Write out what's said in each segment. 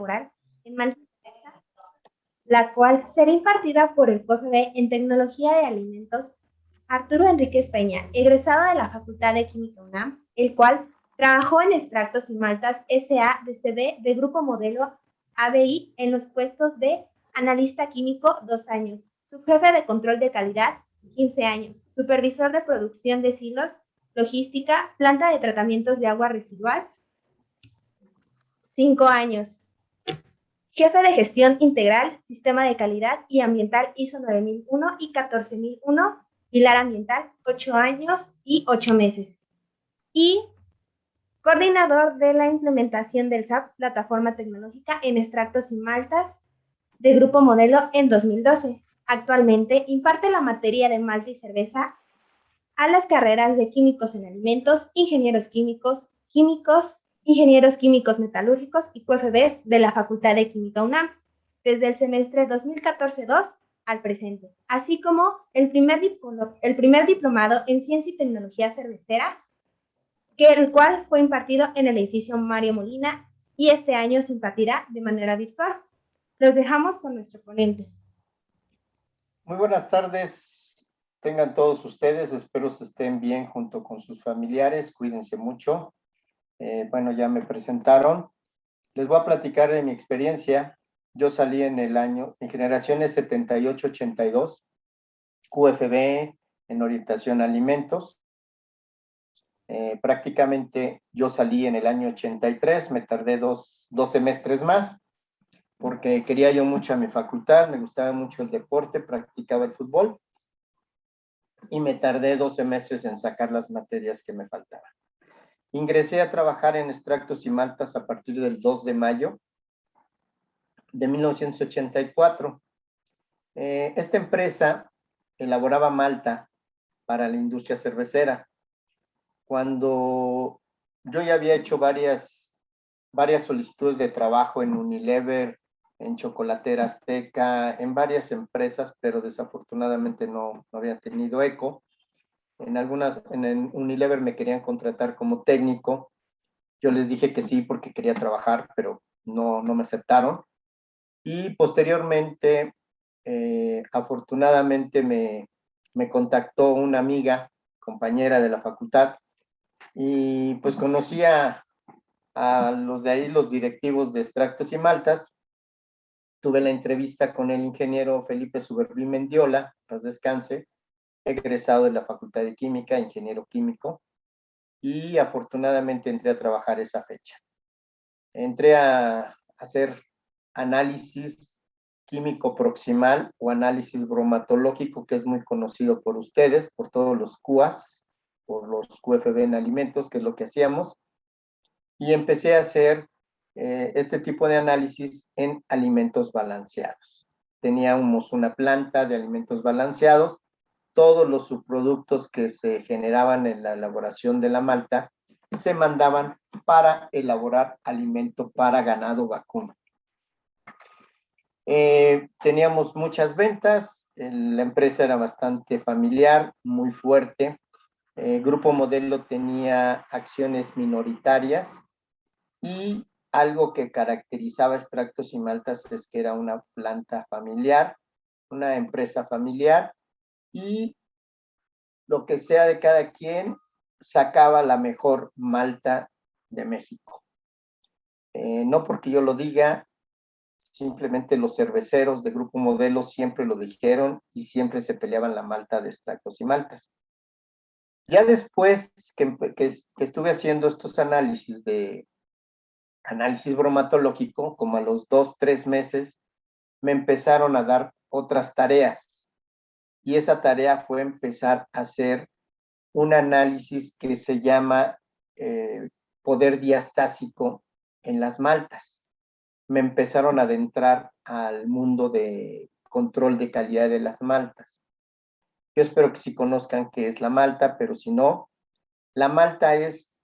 laboral en Malta, la cual será impartida por el PFB en Tecnología de Alimentos Arturo Enríquez Peña, egresado de la Facultad de Química UNAM, el cual trabajó en Extractos y Maltas S.A.D.C.B. de Grupo Modelo ABI en los puestos de analista químico 2 años, subjefe de control de calidad 15 años, supervisor de producción de silos, logística, planta de tratamientos de agua residual 5 años, jefe de gestión integral, sistema de calidad y ambiental ISO 9001 y 14001, pilar ambiental 8 años y 8 meses. Y coordinador de la implementación del SAP, plataforma tecnológica en extractos y maltas de Grupo Modelo en 2012. Actualmente imparte la materia de malta y cerveza a las carreras de químicos en alimentos, ingenieros químicos, ingenieros químicos metalúrgicos y QFBs de la Facultad de Química UNAM, desde el semestre 2014-2 al presente, así como el primer diplomado en Ciencia y Tecnología Cervecera, el cual fue impartido en el edificio Mario Molina y este año se impartirá de manera virtual. Los dejamos con nuestro ponente. Muy buenas tardes, tengan todos ustedes, espero que estén bien junto con sus familiares, cuídense mucho. Bueno, ya me presentaron, les voy a platicar de mi experiencia. Yo salí en generaciones 78-82, QFB en orientación a alimentos. Prácticamente yo salí en el año 83, me tardé dos semestres más, porque quería yo mucho a mi facultad, me gustaba mucho el deporte, practicaba el fútbol, y me tardé 2 semestres en sacar las materias que me faltaban. Ingresé a trabajar en extractos y maltas a partir del 2 de mayo de 1984. Esta empresa elaboraba malta para la industria cervecera. Cuando yo ya había hecho varias solicitudes de trabajo en Unilever, en Chocolatera Azteca, en varias empresas, pero desafortunadamente no había tenido eco. En Unilever me querían contratar como técnico. Yo les dije que sí porque quería trabajar, pero no me aceptaron. Y posteriormente, afortunadamente, me contactó una amiga, compañera de la facultad, y pues conocí a los de ahí, los directivos de extractos y maltas. Tuve la entrevista con el ingeniero Felipe Suberví Mendiola, paz descanse, egresado de la Facultad de Química, ingeniero químico, y afortunadamente entré a trabajar esa fecha. Entré a hacer análisis químico proximal o análisis bromatológico, que es muy conocido por ustedes, por todos los QAs, por los QFB en alimentos, que es lo que hacíamos, y empecé a hacer este tipo de análisis en alimentos balanceados. Teníamos una planta de alimentos balanceados, todos los subproductos que se generaban en la elaboración de la malta se mandaban para elaborar alimento para ganado vacuno. Teníamos muchas ventas, la empresa era bastante familiar, muy fuerte. Grupo Modelo tenía acciones minoritarias y algo que caracterizaba Extractos y Maltas es que era una planta familiar, una empresa familiar, y lo que sea de cada quien sacaba la mejor malta de México. No porque yo lo diga, simplemente los cerveceros de Grupo Modelo siempre lo dijeron y siempre se peleaban la malta de Extractos y Maltas. Ya después que estuve haciendo estos análisis bromatológico, como a los 2-3 meses, me empezaron a dar otras tareas. Y esa tarea fue empezar a hacer un análisis que se llama poder diastásico en las maltas. Me empezaron a adentrar al mundo de control de calidad de las maltas. Yo espero que sí conozcan qué es la malta, pero si no, la malta es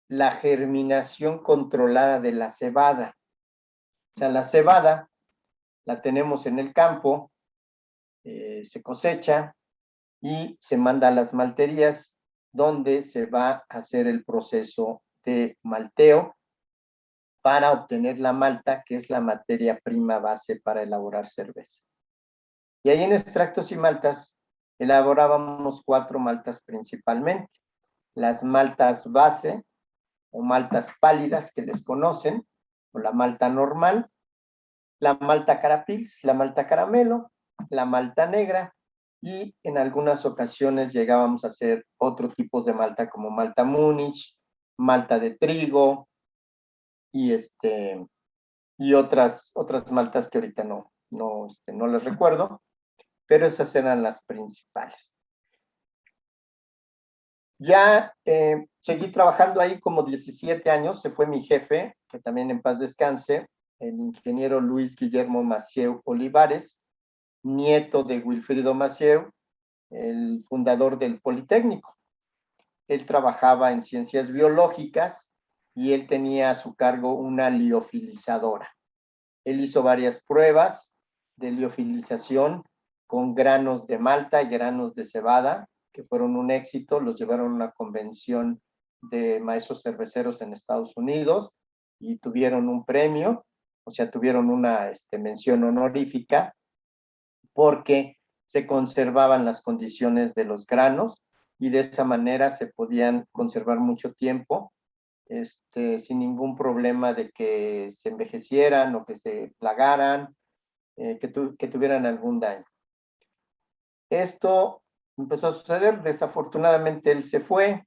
la germinación controlada de la cebada. O sea, la cebada la tenemos en el campo, se cosecha y se manda a las malterías, donde se va a hacer el proceso de malteo para obtener la malta, que es la materia prima base para elaborar cerveza. Y ahí en extractos y maltas elaborábamos 4 maltas principalmente. Las maltas base o maltas pálidas que les conocen, o la malta normal, la malta carapils, la malta caramelo, la malta negra, y en algunas ocasiones llegábamos a hacer otro tipo de malta como malta Múnich, malta de trigo y otras maltas que ahorita no les recuerdo, pero esas eran las principales. Ya seguí trabajando ahí como 17 años, se fue mi jefe, que también en paz descanse, el ingeniero Luis Guillermo Macieu Olivares, nieto de Wilfrido Macieu, el fundador del Politécnico. Él trabajaba en ciencias biológicas y él tenía a su cargo una liofilizadora. Él hizo varias pruebas de liofilización con granos de malta y granos de cebada, que fueron un éxito, los llevaron a una convención de maestros cerveceros en Estados Unidos y tuvieron un premio, o sea, tuvieron una mención honorífica porque se conservaban las condiciones de los granos y de esa manera se podían conservar mucho tiempo sin ningún problema de que se envejecieran o que se plagaran, que tuvieran algún daño. Esto empezó a suceder, desafortunadamente él se fue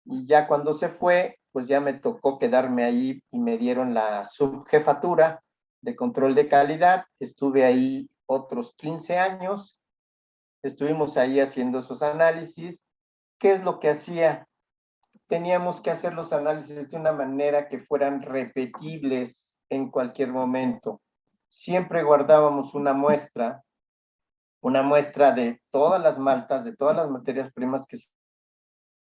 y ya cuando se fue, pues ya me tocó quedarme ahí y me dieron la subjefatura de control de calidad. Estuve ahí otros 15 años, estuvimos ahí haciendo esos análisis. ¿Qué es lo que hacía? Teníamos que hacer los análisis de una manera que fueran repetibles en cualquier momento. Siempre guardábamos una muestra de todas las maltas, de todas las materias primas que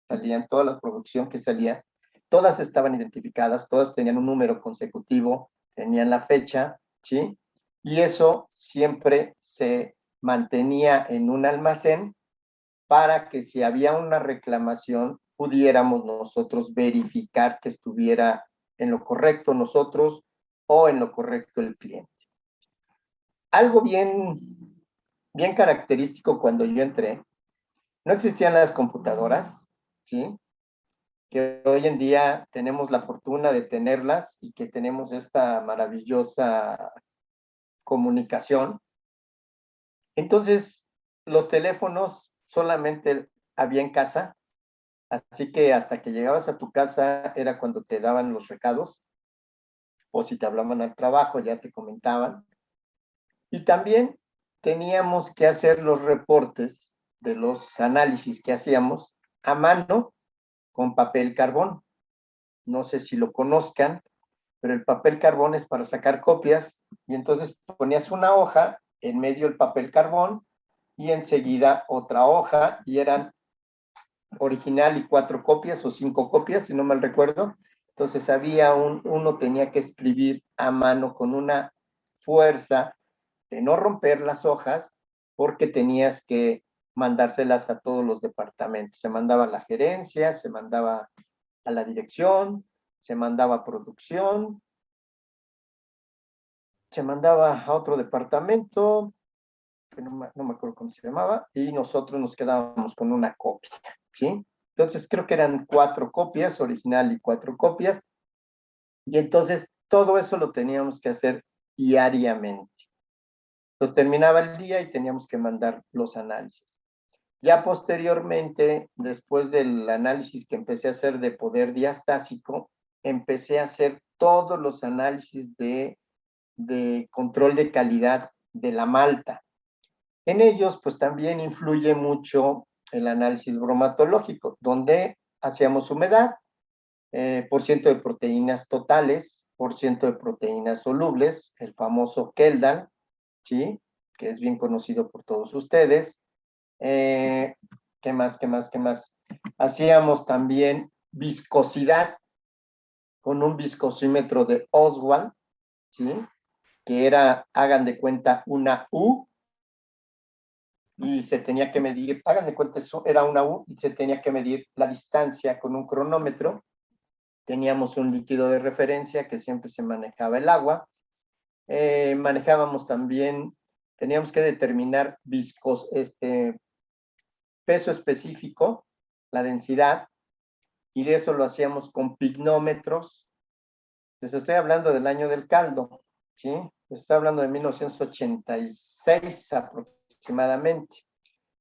salían, toda la producción que salía, todas estaban identificadas, todas tenían un número consecutivo, tenían la fecha, ¿sí? Y eso siempre se mantenía en un almacén para que si había una reclamación pudiéramos nosotros verificar que estuviera en lo correcto nosotros o en lo correcto el cliente. Algo bien característico cuando yo entré, no existían las computadoras, ¿sí? Que hoy en día tenemos la fortuna de tenerlas y que tenemos esta maravillosa comunicación. Entonces, los teléfonos solamente había en casa, así que hasta que llegabas a tu casa era cuando te daban los recados, o si te hablaban al trabajo ya te comentaban. Y también teníamos que hacer los reportes de los análisis que hacíamos a mano con papel carbón. No sé si lo conozcan, pero el papel carbón es para sacar copias y entonces ponías una hoja, en medio el papel carbón y enseguida otra hoja y eran original y 4 copias o 5 copias, si no mal recuerdo. Entonces uno tenía que escribir a mano con una fuerza de no romper las hojas porque tenías que mandárselas a todos los departamentos. Se mandaba a la gerencia, se mandaba a la dirección, se mandaba a producción, se mandaba a otro departamento, que no me acuerdo cómo se llamaba, y nosotros nos quedábamos con una copia, ¿sí? Entonces creo que eran 4 copias, original y 4 copias, y entonces todo eso lo teníamos que hacer diariamente. Entonces terminaba el día y teníamos que mandar los análisis. Ya posteriormente, después del análisis que empecé a hacer de poder diastásico, empecé a hacer todos los análisis de control de calidad de la malta. En ellos, pues también influye mucho el análisis bromatológico, donde hacíamos humedad, por ciento de proteínas totales, por ciento de proteínas solubles, el famoso Keldan, ¿sí? Que es bien conocido por todos ustedes. ¿Qué más? Hacíamos también viscosidad con un viscosímetro de Oswald, ¿sí? Que era, hagan de cuenta, una U, y se tenía que medir, hagan de cuenta, eso era una U, y se tenía que medir la distancia con un cronómetro, teníamos un líquido de referencia que siempre se manejaba el agua. Manejábamos también, teníamos que determinar peso específico, la densidad, y de eso lo hacíamos con pignómetros. Les estoy hablando del año del caldo, ¿sí? Les estoy hablando de 1986 aproximadamente.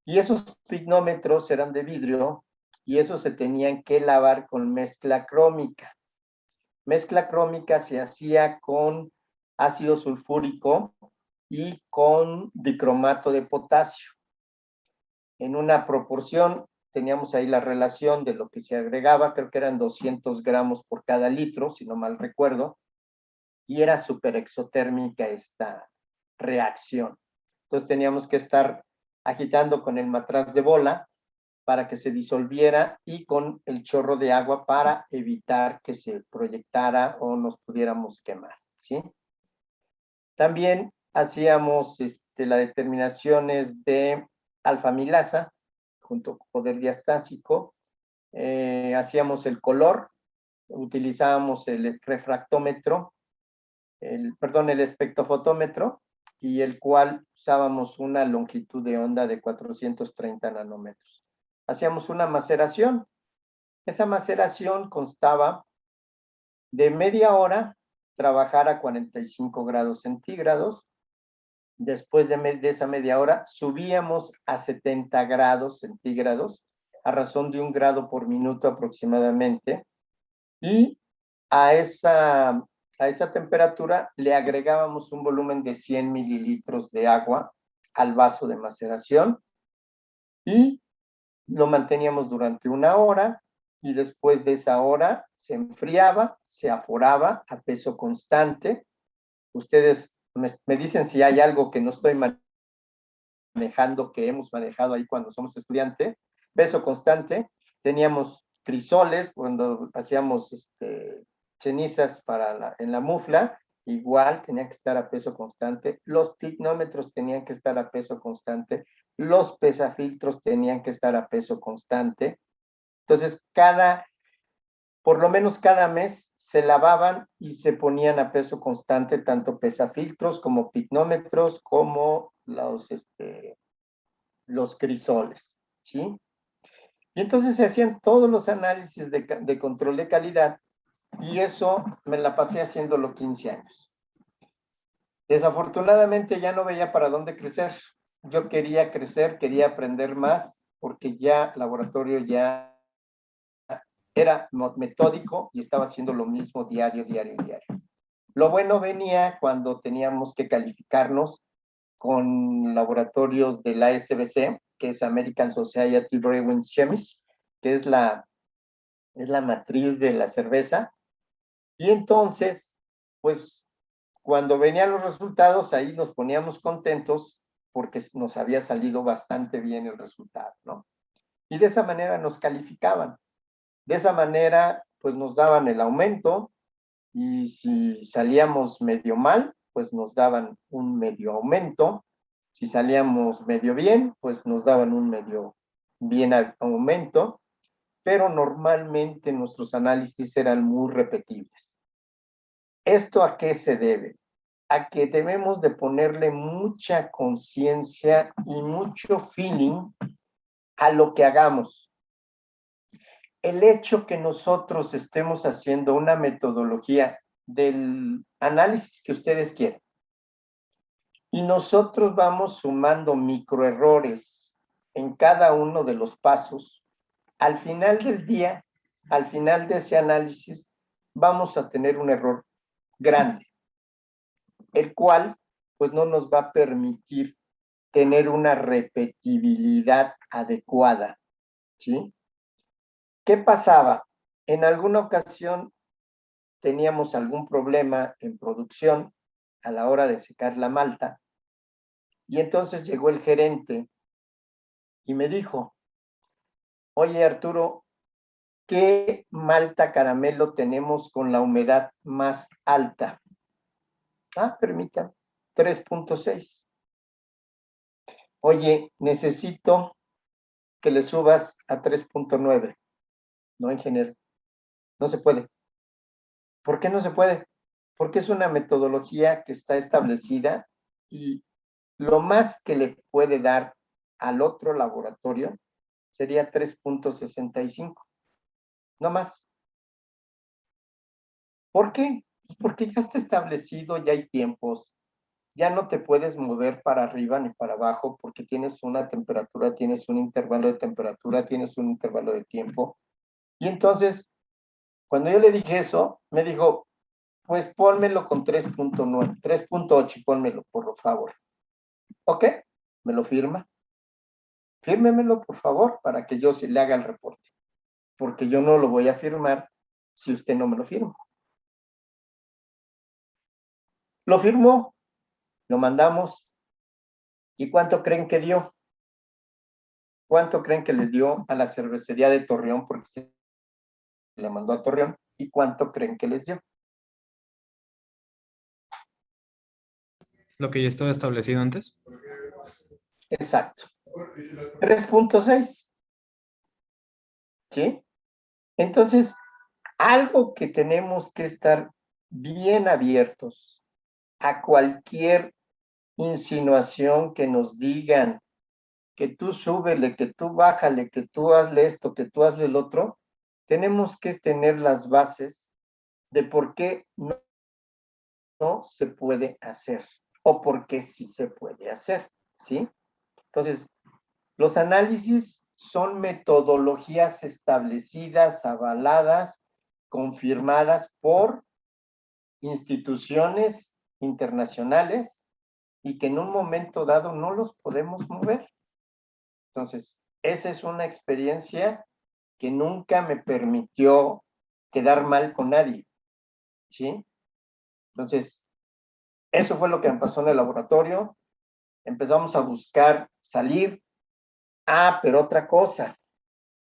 Y esos pignómetros eran de vidrio y esos se tenían que lavar con mezcla crómica. Mezcla crómica se hacía con ácido sulfúrico y con dicromato de potasio. En una proporción, teníamos ahí la relación de lo que se agregaba, creo que eran 200 gramos por cada litro, si no mal recuerdo, y era súper exotérmica esta reacción. Entonces teníamos que estar agitando con el matraz de bola para que se disolviera y con el chorro de agua para evitar que se proyectara o nos pudiéramos quemar, ¿sí? También hacíamos las determinaciones de alfamilasa junto con poder diastásico, hacíamos el color, utilizábamos el refractómetro, el espectrofotómetro, y el cual usábamos una longitud de onda de 430 nanómetros. Hacíamos una maceración. Esa maceración constaba de media hora trabajar a 45 grados centígrados. Después de esa media hora subíamos a 70 grados centígrados a razón de 1 grado por minuto aproximadamente, y a esa temperatura le agregábamos un volumen de 100 mililitros de agua al vaso de maceración y lo manteníamos durante 1 hora, y después de esa hora se enfriaba, se aforaba a peso constante. Ustedes me dicen si hay algo que no estoy manejando, que hemos manejado ahí cuando somos estudiantes. Peso constante, teníamos crisoles cuando hacíamos cenizas en la mufla, igual tenía que estar a peso constante, los pignómetros tenían que estar a peso constante, los pesafiltros tenían que estar a peso constante. Entonces, por lo menos cada mes se lavaban y se ponían a peso constante tanto pesafiltros como pignómetros como los crisoles, ¿sí? Y entonces se hacían todos los análisis de control de calidad, y eso me la pasé haciéndolo 15 años. Desafortunadamente ya no veía para dónde crecer. Yo quería crecer, quería aprender más, porque ya laboratorio ya era metódico y estaba haciendo lo mismo diario. Lo bueno venía cuando teníamos que calificarnos con laboratorios de la SBC, que es American Society Brewing Chemists, que es la matriz de la cerveza. Y entonces, pues, cuando venían los resultados, ahí nos poníamos contentos porque nos había salido bastante bien el resultado, ¿no? Y de esa manera nos calificaban. De esa manera, pues nos daban el aumento, y si salíamos medio mal, pues nos daban un medio aumento. Si salíamos medio bien, pues nos daban un medio bien aumento, pero normalmente nuestros análisis eran muy repetibles. ¿Esto a qué se debe? A que debemos de ponerle mucha conciencia y mucho feeling a lo que hagamos. El hecho que nosotros estemos haciendo una metodología del análisis que ustedes quieran, y nosotros vamos sumando microerrores en cada uno de los pasos, al final del día, al final de ese análisis, vamos a tener un error grande, el cual pues no nos va a permitir tener una repetibilidad adecuada, ¿sí? ¿Qué pasaba? En alguna ocasión teníamos algún problema en producción a la hora de secar la malta, y entonces llegó el gerente y me dijo: oye, Arturo, ¿qué malta caramelo tenemos con la humedad más alta? Permítame, 3.6. Oye, necesito que le subas a 3.9. No, ingeniero, no se puede. ¿Por qué no se puede? Porque es una metodología que está establecida y lo más que le puede dar al otro laboratorio sería 3.65, no más. ¿Por qué? Pues porque ya está establecido, ya hay tiempos, ya no te puedes mover para arriba ni para abajo porque tienes una temperatura, tienes un intervalo de temperatura, tienes un intervalo de tiempo. Y entonces, cuando yo le dije eso, me dijo, pues pónmelo con 3.9, 3.8 y pónmelo, por favor. ¿Ok? ¿Me lo firma? Fírmemelo, por favor, para que yo se le haga el reporte. Porque yo no lo voy a firmar si usted no me lo firma. Lo firmó, lo mandamos. ¿Y cuánto creen que dio? ¿Cuánto creen que le dio a la cervecería de Torreón? Porque se le mandó a Torreón. ¿Y cuánto creen que les dio? Lo que ya estaba establecido antes. Exacto. 3.6. ¿Sí? Entonces, algo que tenemos que estar bien abiertos a cualquier insinuación que nos digan, que tú súbele, que tú bájale, que tú hazle esto, que tú hazle el otro, tenemos que tener las bases de por qué no se puede hacer o por qué sí se puede hacer, ¿sí? Entonces, los análisis son metodologías establecidas, avaladas, confirmadas por instituciones internacionales y que en un momento dado no los podemos mover. Entonces, esa es una experiencia que nunca me permitió quedar mal con nadie, ¿sí? Entonces, eso fue lo que me pasó en el laboratorio. Empezamos a buscar salir. Ah, pero otra cosa,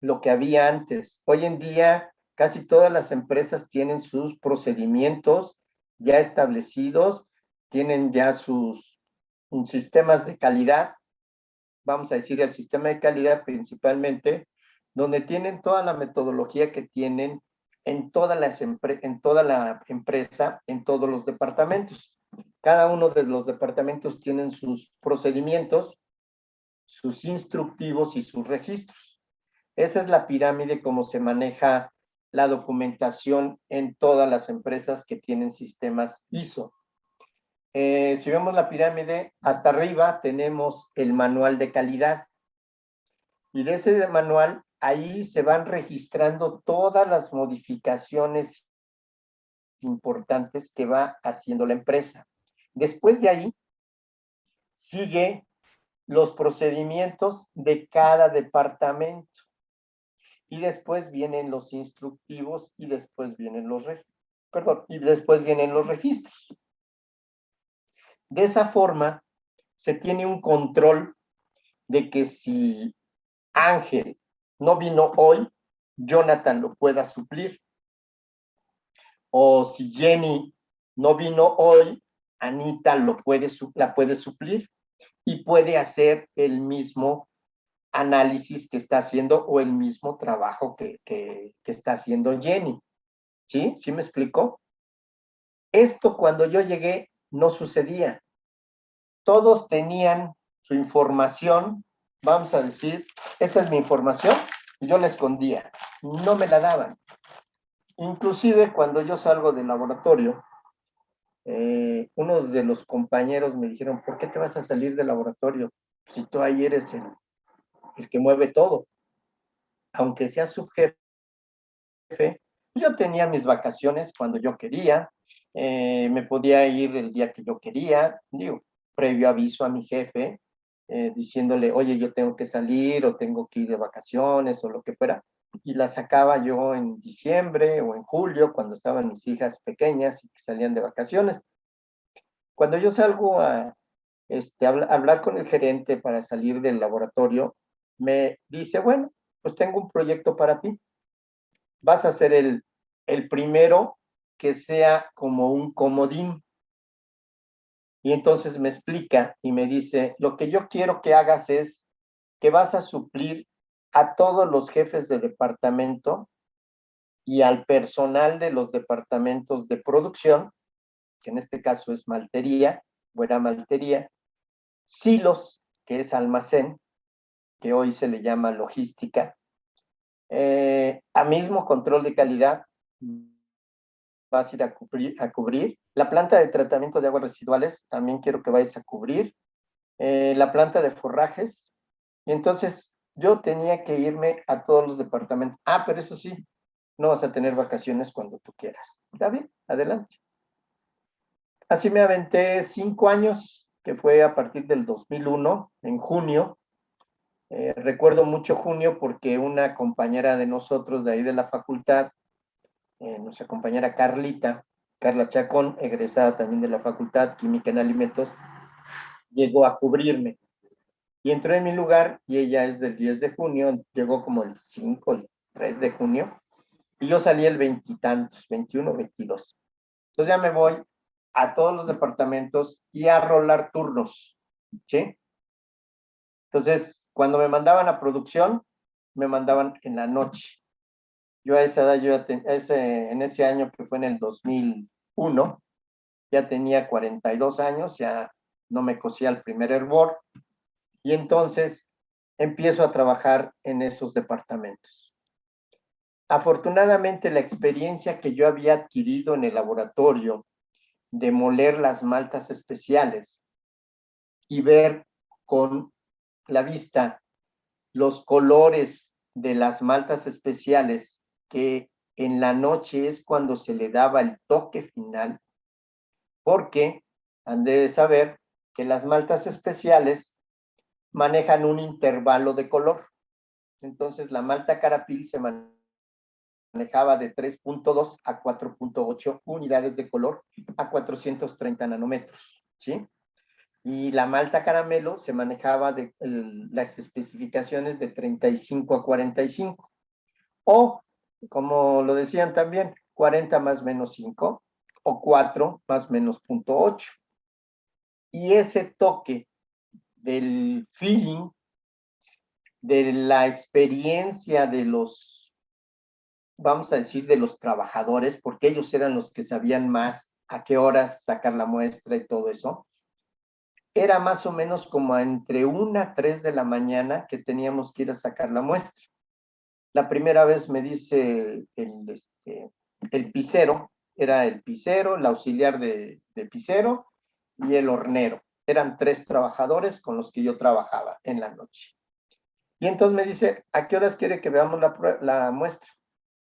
lo que había antes. Hoy en día, casi todas las empresas tienen sus procedimientos ya establecidos, tienen ya sus sistemas de calidad, vamos a decir, el sistema de calidad principalmente, donde tienen toda la metodología que tienen en toda la empresa, en todos los departamentos. Cada uno de los departamentos tienen sus procedimientos, sus instructivos y sus registros. Esa es la pirámide como se maneja la documentación en todas las empresas que tienen sistemas ISO. Si vemos la pirámide, hasta arriba tenemos el manual de calidad. Y de ese manual, ahí se van registrando todas las modificaciones importantes que va haciendo la empresa. Después de ahí, sigue los procedimientos de cada departamento. Y después vienen los instructivos y después vienen los registros. De esa forma, se tiene un control de que si Ángel no vino hoy, Jonathan lo pueda suplir. O si Jenny no vino hoy, Anita la puede suplir y puede hacer el mismo análisis que está haciendo o el mismo trabajo que está haciendo Jenny. ¿Sí? ¿Sí me explico? Esto cuando yo llegué no sucedía. Todos tenían su información, vamos a decir, esta es mi información, y yo la escondía, no me la daban. Inclusive cuando yo salgo del laboratorio, unos de los compañeros me dijeron, ¿por qué te vas a salir del laboratorio si tú ahí eres el que mueve todo? Aunque sea subjefe, yo tenía mis vacaciones cuando yo quería, me podía ir el día que yo quería, digo, previo aviso a mi jefe, diciéndole, oye, yo tengo que salir o tengo que ir de vacaciones o lo que fuera. Y la sacaba yo en diciembre o en julio, cuando estaban mis hijas pequeñas y que salían de vacaciones. Cuando yo salgo a hablar con el gerente para salir del laboratorio, me dice, bueno, pues tengo un proyecto para ti. Vas a ser el primero que sea como un comodín. Y entonces me explica y me dice, lo que yo quiero que hagas es que vas a suplir a todos los jefes de departamento y al personal de los departamentos de producción, que en este caso es maltería, buena maltería, silos, que es almacén, que hoy se le llama logística, a mismo control de calidad, vas a ir a cubrir. La planta de tratamiento de aguas residuales, también quiero que vayas a cubrir. La planta de forrajes. Y entonces yo tenía que irme a todos los departamentos. Ah, pero eso sí, no vas a tener vacaciones cuando tú quieras. Está bien, adelante. Así me aventé 5 años, que fue a partir del 2001, en junio. Recuerdo mucho junio porque una compañera de nosotros de ahí de la facultad, nuestra compañera Carla Chacón, egresada también de la facultad Química en Alimentos, llegó a cubrirme. Y entró en mi lugar y ella es del 10 de junio, llegó como el 5, el 3 de junio, y yo salí el veintitantos, 21, 22. Entonces ya me voy a todos los departamentos y a rolar turnos, ¿sí? Entonces, cuando me mandaban a producción, me mandaban en la noche. Yo a esa edad, en ese año que fue en el 2001, ya tenía 42 años, ya no me cosía el primer hervor, y entonces empiezo a trabajar en esos departamentos. Afortunadamente, la experiencia que yo había adquirido en el laboratorio de moler las maltas especiales y ver con la vista los colores de las maltas especiales, que en la noche es cuando se le daba el toque final, porque han de saber que las maltas especiales manejan un intervalo de color. Entonces la malta carapil se manejaba de 3.2 a 4.8 unidades de color a 430 nanómetros, ¿sí? Y la malta caramelo se manejaba de las especificaciones de 35 a 45. O, como lo decían también, 40 más menos 5 o 4 más menos 0.8. Y ese toque del feeling, de la experiencia de los, vamos a decir, de los trabajadores, porque ellos eran los que sabían más a qué horas sacar la muestra y todo eso, era más o menos como entre 1 a 3 de la mañana que teníamos que ir a sacar la muestra. La primera vez me dice el pisero, era el pisero, el auxiliar de pisero y el hornero. Eran 3 trabajadores con los que yo trabajaba en la noche. Y entonces me dice, ¿a qué horas quiere que veamos la muestra?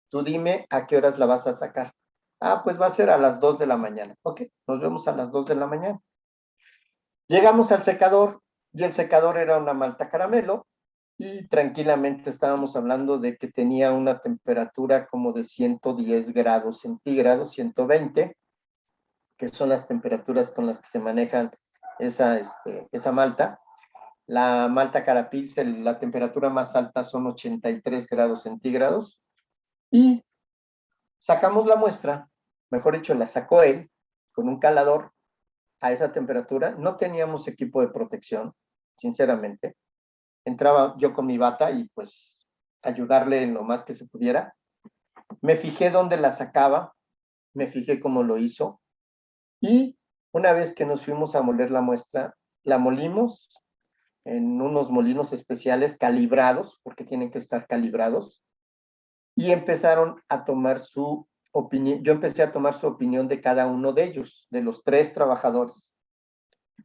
Tú dime a qué horas la vas a sacar. Ah, pues va a ser a las 2 de la mañana. Ok, nos vemos a las 2 de la mañana. Llegamos al secador y el secador era una malta caramelo y tranquilamente estábamos hablando de que tenía una temperatura como de 110 grados centígrados, 120, que son las temperaturas con las que se manejan esa malta. La malta carapil, la temperatura más alta son 83 grados centígrados y sacamos la muestra, mejor dicho, la sacó él con un calador a esa temperatura. No teníamos equipo de protección, sinceramente. Entraba yo con mi bata y pues ayudarle en lo más que se pudiera. Me fijé dónde la sacaba, me fijé cómo lo hizo y una vez que nos fuimos a moler la muestra, la molimos en unos molinos especiales calibrados, porque tienen que estar calibrados, y empezaron a tomar su opinión. Yo empecé a tomar su opinión de cada uno de ellos, de los 3 trabajadores.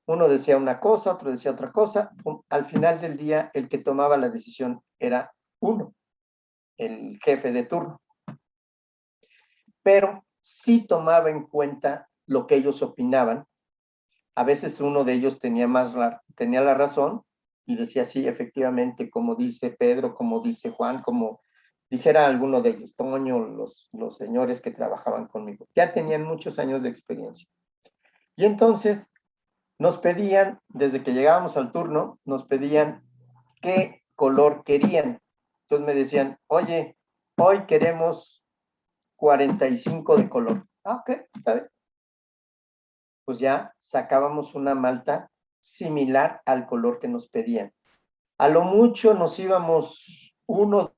Uno decía una cosa, otro decía otra cosa. Al final del día, el que tomaba la decisión era uno, el jefe de turno. Pero sí tomaba en cuenta lo que ellos opinaban. A veces uno de ellos tenía la razón y decía, sí, efectivamente, como dice Pedro, como dice Juan, como dijera alguno de ellos, Toño, los señores que trabajaban conmigo. Ya tenían muchos años de experiencia. Y entonces nos pedían, desde que llegábamos al turno, nos pedían qué color querían. Entonces me decían, oye, hoy queremos 45 de color. Ah, ok, está bien. Pues ya sacábamos una malta similar al color que nos pedían. A lo mucho nos íbamos 1,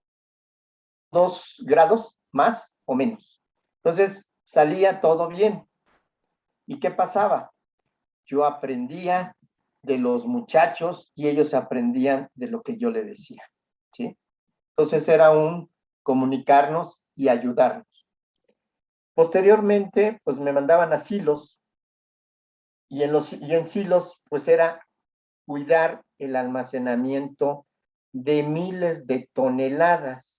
2 grados más o menos. Entonces, salía todo bien. ¿Y qué pasaba? Yo aprendía de los muchachos y ellos aprendían de lo que yo le decía, ¿sí? Entonces era un comunicarnos y ayudarnos. Posteriormente, pues me mandaban a silos y en silos, pues era cuidar el almacenamiento de miles de toneladas.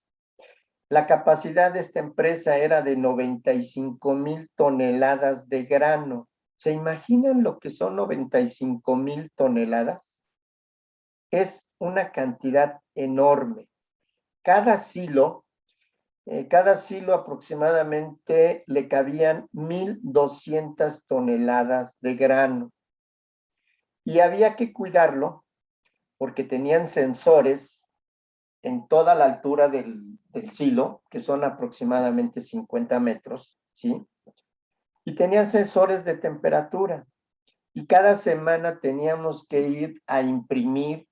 La capacidad de esta empresa era de 95,000 toneladas de grano. ¿Se imaginan lo que son 95,000 toneladas? Es una cantidad enorme. Cada silo, cada silo aproximadamente le cabían 1,200 toneladas de grano. Y había que cuidarlo porque tenían sensores en toda la altura del silo, que son aproximadamente 50 metros, ¿sí? Y tenían sensores de temperatura. Y cada semana teníamos que ir a imprimir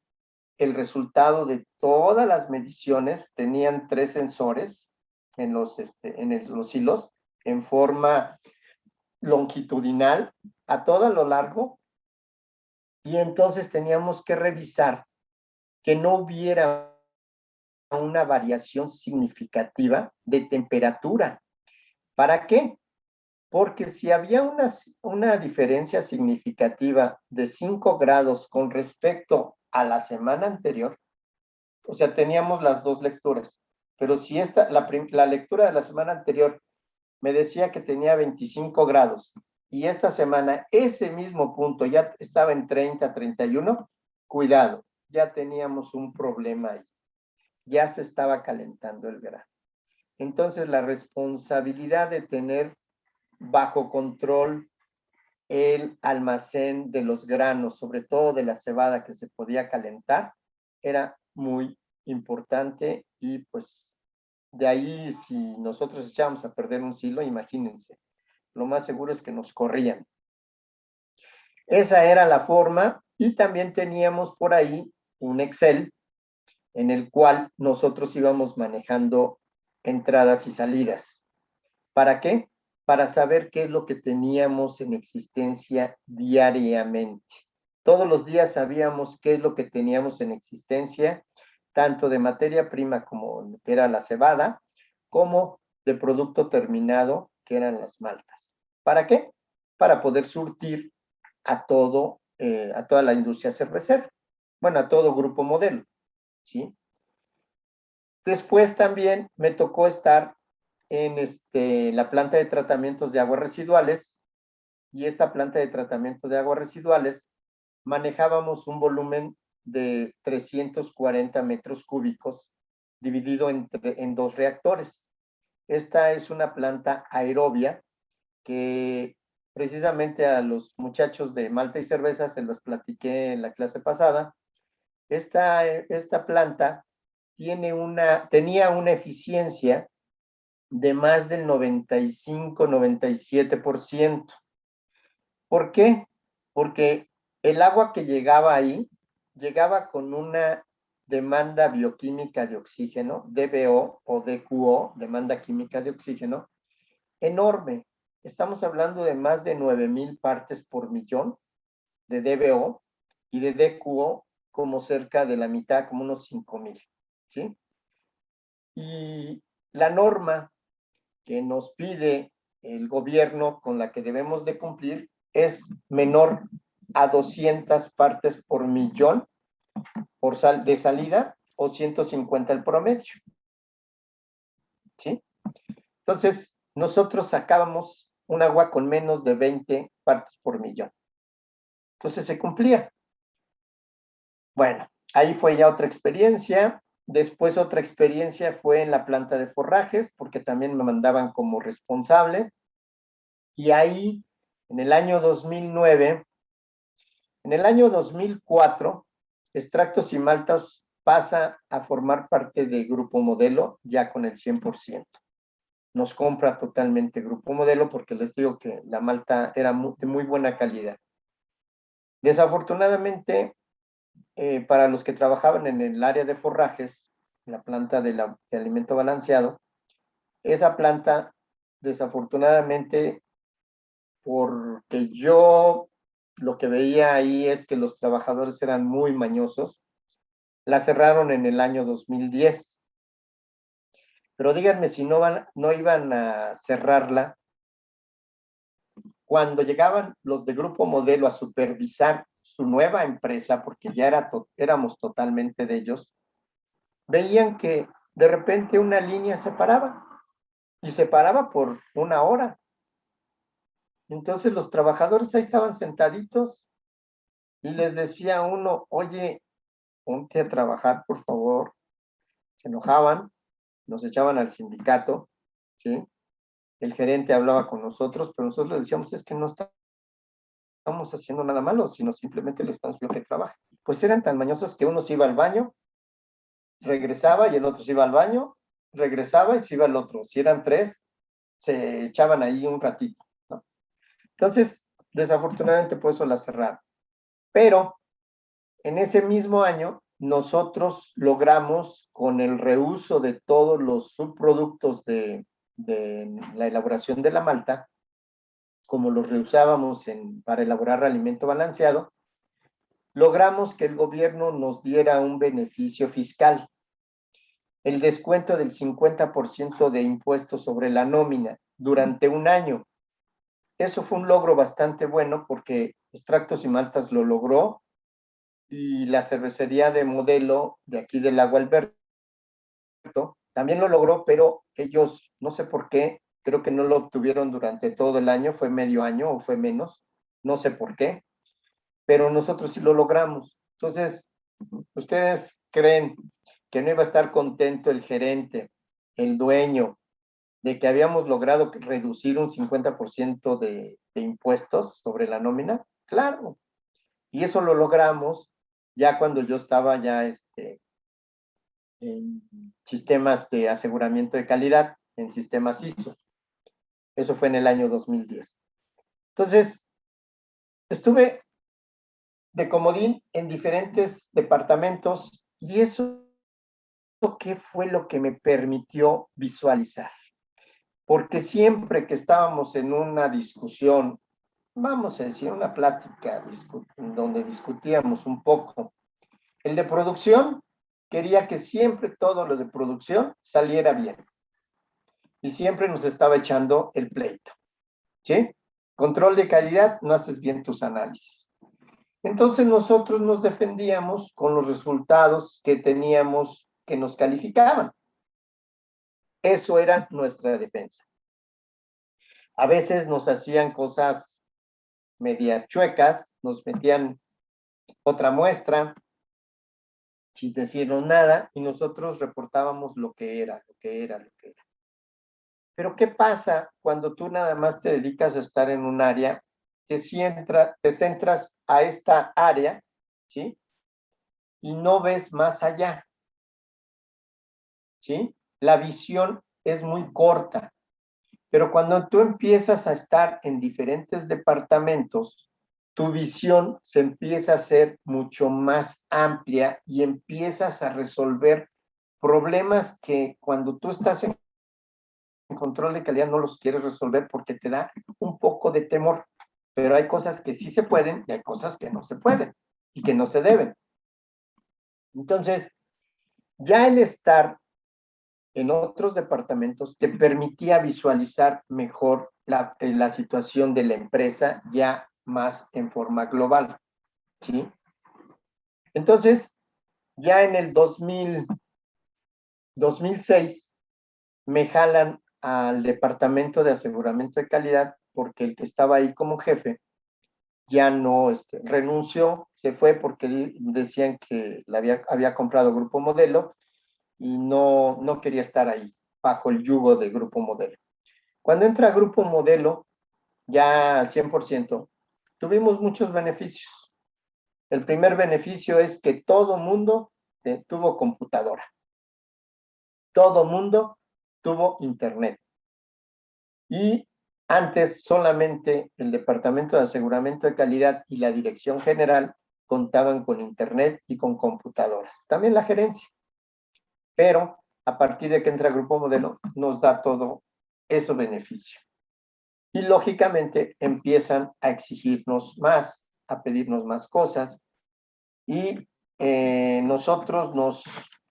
el resultado de todas las mediciones. Tenían 3 sensores los hilos en forma longitudinal a todo lo largo, y entonces teníamos que revisar que no hubiera una variación significativa de temperatura. ¿Para qué? Porque si había una diferencia significativa de 5 grados con respecto a la semana anterior, o sea, teníamos las dos lecturas, pero si la lectura de la semana anterior me decía que tenía 25 grados y esta semana ese mismo punto ya estaba en 30, 31, cuidado, ya teníamos un problema ahí, ya se estaba calentando el grano. Entonces, la responsabilidad de tener bajo control el almacén de los granos, sobre todo de la cebada que se podía calentar, era muy importante. Y pues de ahí, si nosotros echábamos a perder un silo, imagínense, lo más seguro es que nos corrían. Esa era la forma. Y también teníamos por ahí un Excel en el cual nosotros íbamos manejando entradas y salidas. ¿Para qué? Para saber qué es lo que teníamos en existencia diariamente. Todos los días sabíamos qué es lo que teníamos en existencia, tanto de materia prima como que era la cebada, como de producto terminado, que eran las maltas. ¿Para qué? Para poder surtir a toda la industria cervecera. Bueno, a todo grupo modelo, ¿sí? Después también me tocó estar en la planta de tratamientos de aguas residuales, y esta planta de tratamiento de aguas residuales manejábamos un volumen de 340 metros cúbicos dividido en 2 reactores. Esta es una planta aerobia que precisamente a los muchachos de Malta y Cerveza se los platiqué en la clase pasada. Esta planta tenía una eficiencia de más del 95-97%. ¿Por qué? Porque el agua que llegaba ahí llegaba con una demanda bioquímica de oxígeno, DBO o DQO, demanda química de oxígeno, enorme. Estamos hablando de más de 9,000 partes por millón de DBO, y de DQO como cerca de la mitad, como unos 5,000, ¿sí? Y la norma que nos pide el gobierno, con la que debemos de cumplir, es menor a 200 partes por millón de salida, o 150 el promedio, ¿sí? Entonces, nosotros sacábamos un agua con menos de 20 partes por millón. Entonces se cumplía. Bueno, ahí fue ya otra experiencia. Después otra experiencia fue en la planta de forrajes, porque también me mandaban como responsable. Y ahí, en el año 2009, en el año 2004, Extractos y Maltas pasa a formar parte de Grupo Modelo, ya con el 100%. Nos compra totalmente Grupo Modelo, porque les digo que la malta era de muy buena calidad. Desafortunadamente, para los que trabajaban en el área de forrajes, la planta de alimento balanceado, esa planta, desafortunadamente, porque yo lo que veía ahí es que los trabajadores eran muy mañosos, la cerraron en el año 2010. Pero díganme si no iban a cerrarla cuando llegaban los de Grupo Modelo a supervisar su nueva empresa, porque ya éramos totalmente de ellos, veían que de repente una línea se paraba y se paraba por una hora. Entonces los trabajadores ahí estaban sentaditos y les decía uno, oye, ponte a trabajar, por favor. Se enojaban, nos echaban al sindicato, ¿sí? El gerente hablaba con nosotros, pero nosotros les decíamos, es que no estamos haciendo nada malo, sino simplemente le estamos pidiendo que trabaje. Pues eran tan mañosos que uno se iba al baño, regresaba y el otro se iba al baño, regresaba y se iba al otro. Si eran tres, se echaban ahí un ratito, ¿no? Entonces, desafortunadamente por eso la cerraron. Pero en ese mismo año, nosotros logramos, con el reuso de todos los subproductos de la elaboración de la malta, como los reusábamos para elaborar alimento balanceado, logramos que el gobierno nos diera un beneficio fiscal, el descuento del 50% de impuestos sobre la nómina durante un año. Eso fue un logro bastante bueno porque Extractos y Maltas lo logró y la cervecería de Modelo de aquí del Lago Alberto también lo logró, pero ellos, no sé por qué, creo que no lo obtuvieron durante todo el año, fue medio año o fue menos, no sé por qué, pero nosotros sí lo logramos. Entonces, ¿ustedes creen que no iba a estar contento el gerente, el dueño, de que habíamos logrado reducir un 50% de impuestos sobre la nómina? Claro, y eso lo logramos ya cuando yo estaba ya en sistemas de aseguramiento de calidad, en sistemas ISO. Eso fue en el año 2010. Entonces, estuve de comodín en diferentes departamentos y eso, ¿qué fue lo que me permitió visualizar? Porque siempre que estábamos en una discusión, vamos a decir, una plática donde discutíamos un poco, el de producción quería que siempre todo lo de producción saliera bien. Y siempre nos estaba echando el pleito, ¿sí? Control de calidad, no haces bien tus análisis. Entonces nosotros nos defendíamos con los resultados que teníamos que nos calificaban. Eso era nuestra defensa. A veces nos hacían cosas medias chuecas, nos metían otra muestra sin decirnos nada y nosotros reportábamos lo que era. Pero ¿qué pasa cuando tú nada más te dedicas a estar en un área, te centras a esta área, ¿sí? Y no ves más allá, ¿sí? La visión es muy corta, pero cuando tú empiezas a estar en diferentes departamentos, tu visión se empieza a hacer mucho más amplia y empiezas a resolver problemas que cuando tú estás en control de calidad no los quieres resolver porque te da un poco de temor, pero hay cosas que sí se pueden y hay cosas que no se pueden y que no se deben. Entonces, ya el estar en otros departamentos te permitía visualizar mejor la situación de la empresa ya más en forma global, ¿sí? Entonces, ya en el 2006 me jalan al departamento de aseguramiento de calidad porque el que estaba ahí como jefe ya no renunció, se fue porque decían que había comprado Grupo Modelo y no quería estar ahí bajo el yugo de Grupo Modelo. Cuando entra Grupo Modelo, ya al 100%, tuvimos muchos beneficios. El primer beneficio es que todo mundo tuvo computadora. Todo mundo tuvo internet. Y antes solamente el Departamento de Aseguramiento de Calidad y la Dirección General contaban con internet y con computadoras. También la gerencia. Pero a partir de que entra Grupo Modelo, nos da todo ese beneficio. Y lógicamente empiezan a exigirnos más, a pedirnos más cosas. Y nosotros nos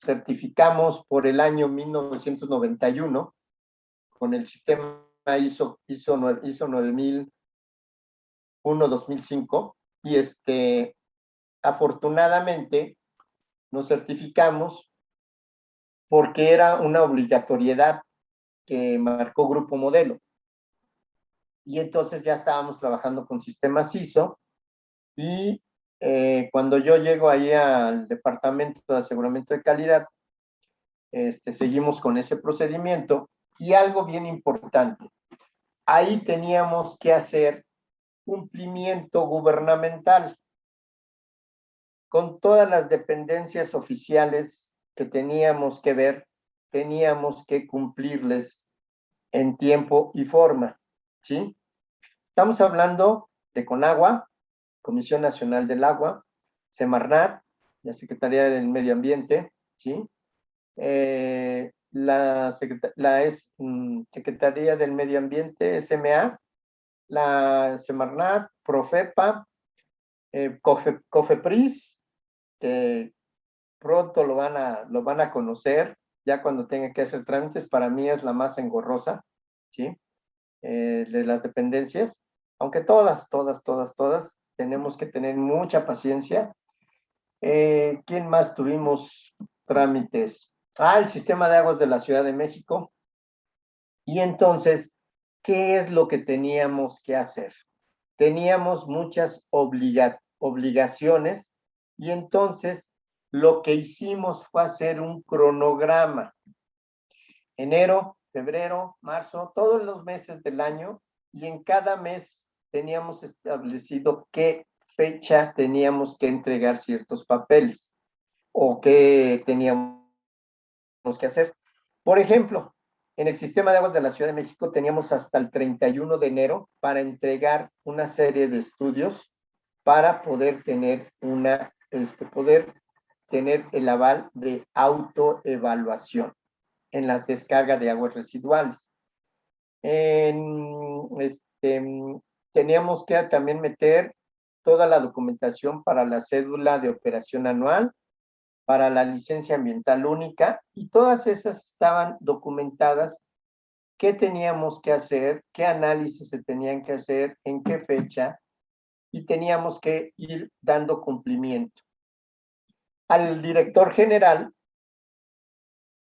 certificamos por el año 1991 con el sistema ISO 9001-2005 y afortunadamente nos certificamos porque era una obligatoriedad que marcó Grupo Modelo. Y entonces ya estábamos trabajando con sistemas ISO y cuando yo llego ahí al departamento de aseguramiento de calidad, seguimos con ese procedimiento y algo bien importante, ahí teníamos que hacer cumplimiento gubernamental con todas las dependencias oficiales que teníamos que ver, teníamos que cumplirles en tiempo y forma, ¿sí? Estamos hablando de Conagua, Comisión Nacional del Agua, Semarnat, la Secretaría del Medio Ambiente, ¿sí? Secretaría del Medio Ambiente, SMA, la Semarnat, Profepa, Cofepris, que pronto lo van a conocer, ya cuando tengan que hacer trámites, para mí es la más engorrosa, ¿sí? De las dependencias, aunque todas tenemos que tener mucha paciencia. ¿Quién más tuvimos trámites? El sistema de aguas de la Ciudad de México. Y entonces, ¿qué es lo que teníamos que hacer? Teníamos muchas obligaciones y entonces lo que hicimos fue hacer un cronograma. Enero, febrero, marzo, todos los meses del año, y en cada mes teníamos establecido qué fecha teníamos que entregar ciertos papeles o qué teníamos que hacer. Por ejemplo, en el sistema de aguas de la Ciudad de México teníamos hasta el 31 de enero para entregar una serie de estudios para poder tener poder tener el aval de autoevaluación en las descargas de aguas residuales. Teníamos que también meter toda la documentación para la cédula de operación anual, para la licencia ambiental única, y todas esas estaban documentadas, qué teníamos que hacer, qué análisis se tenían que hacer, en qué fecha, y teníamos que ir dando cumplimiento. Al director general,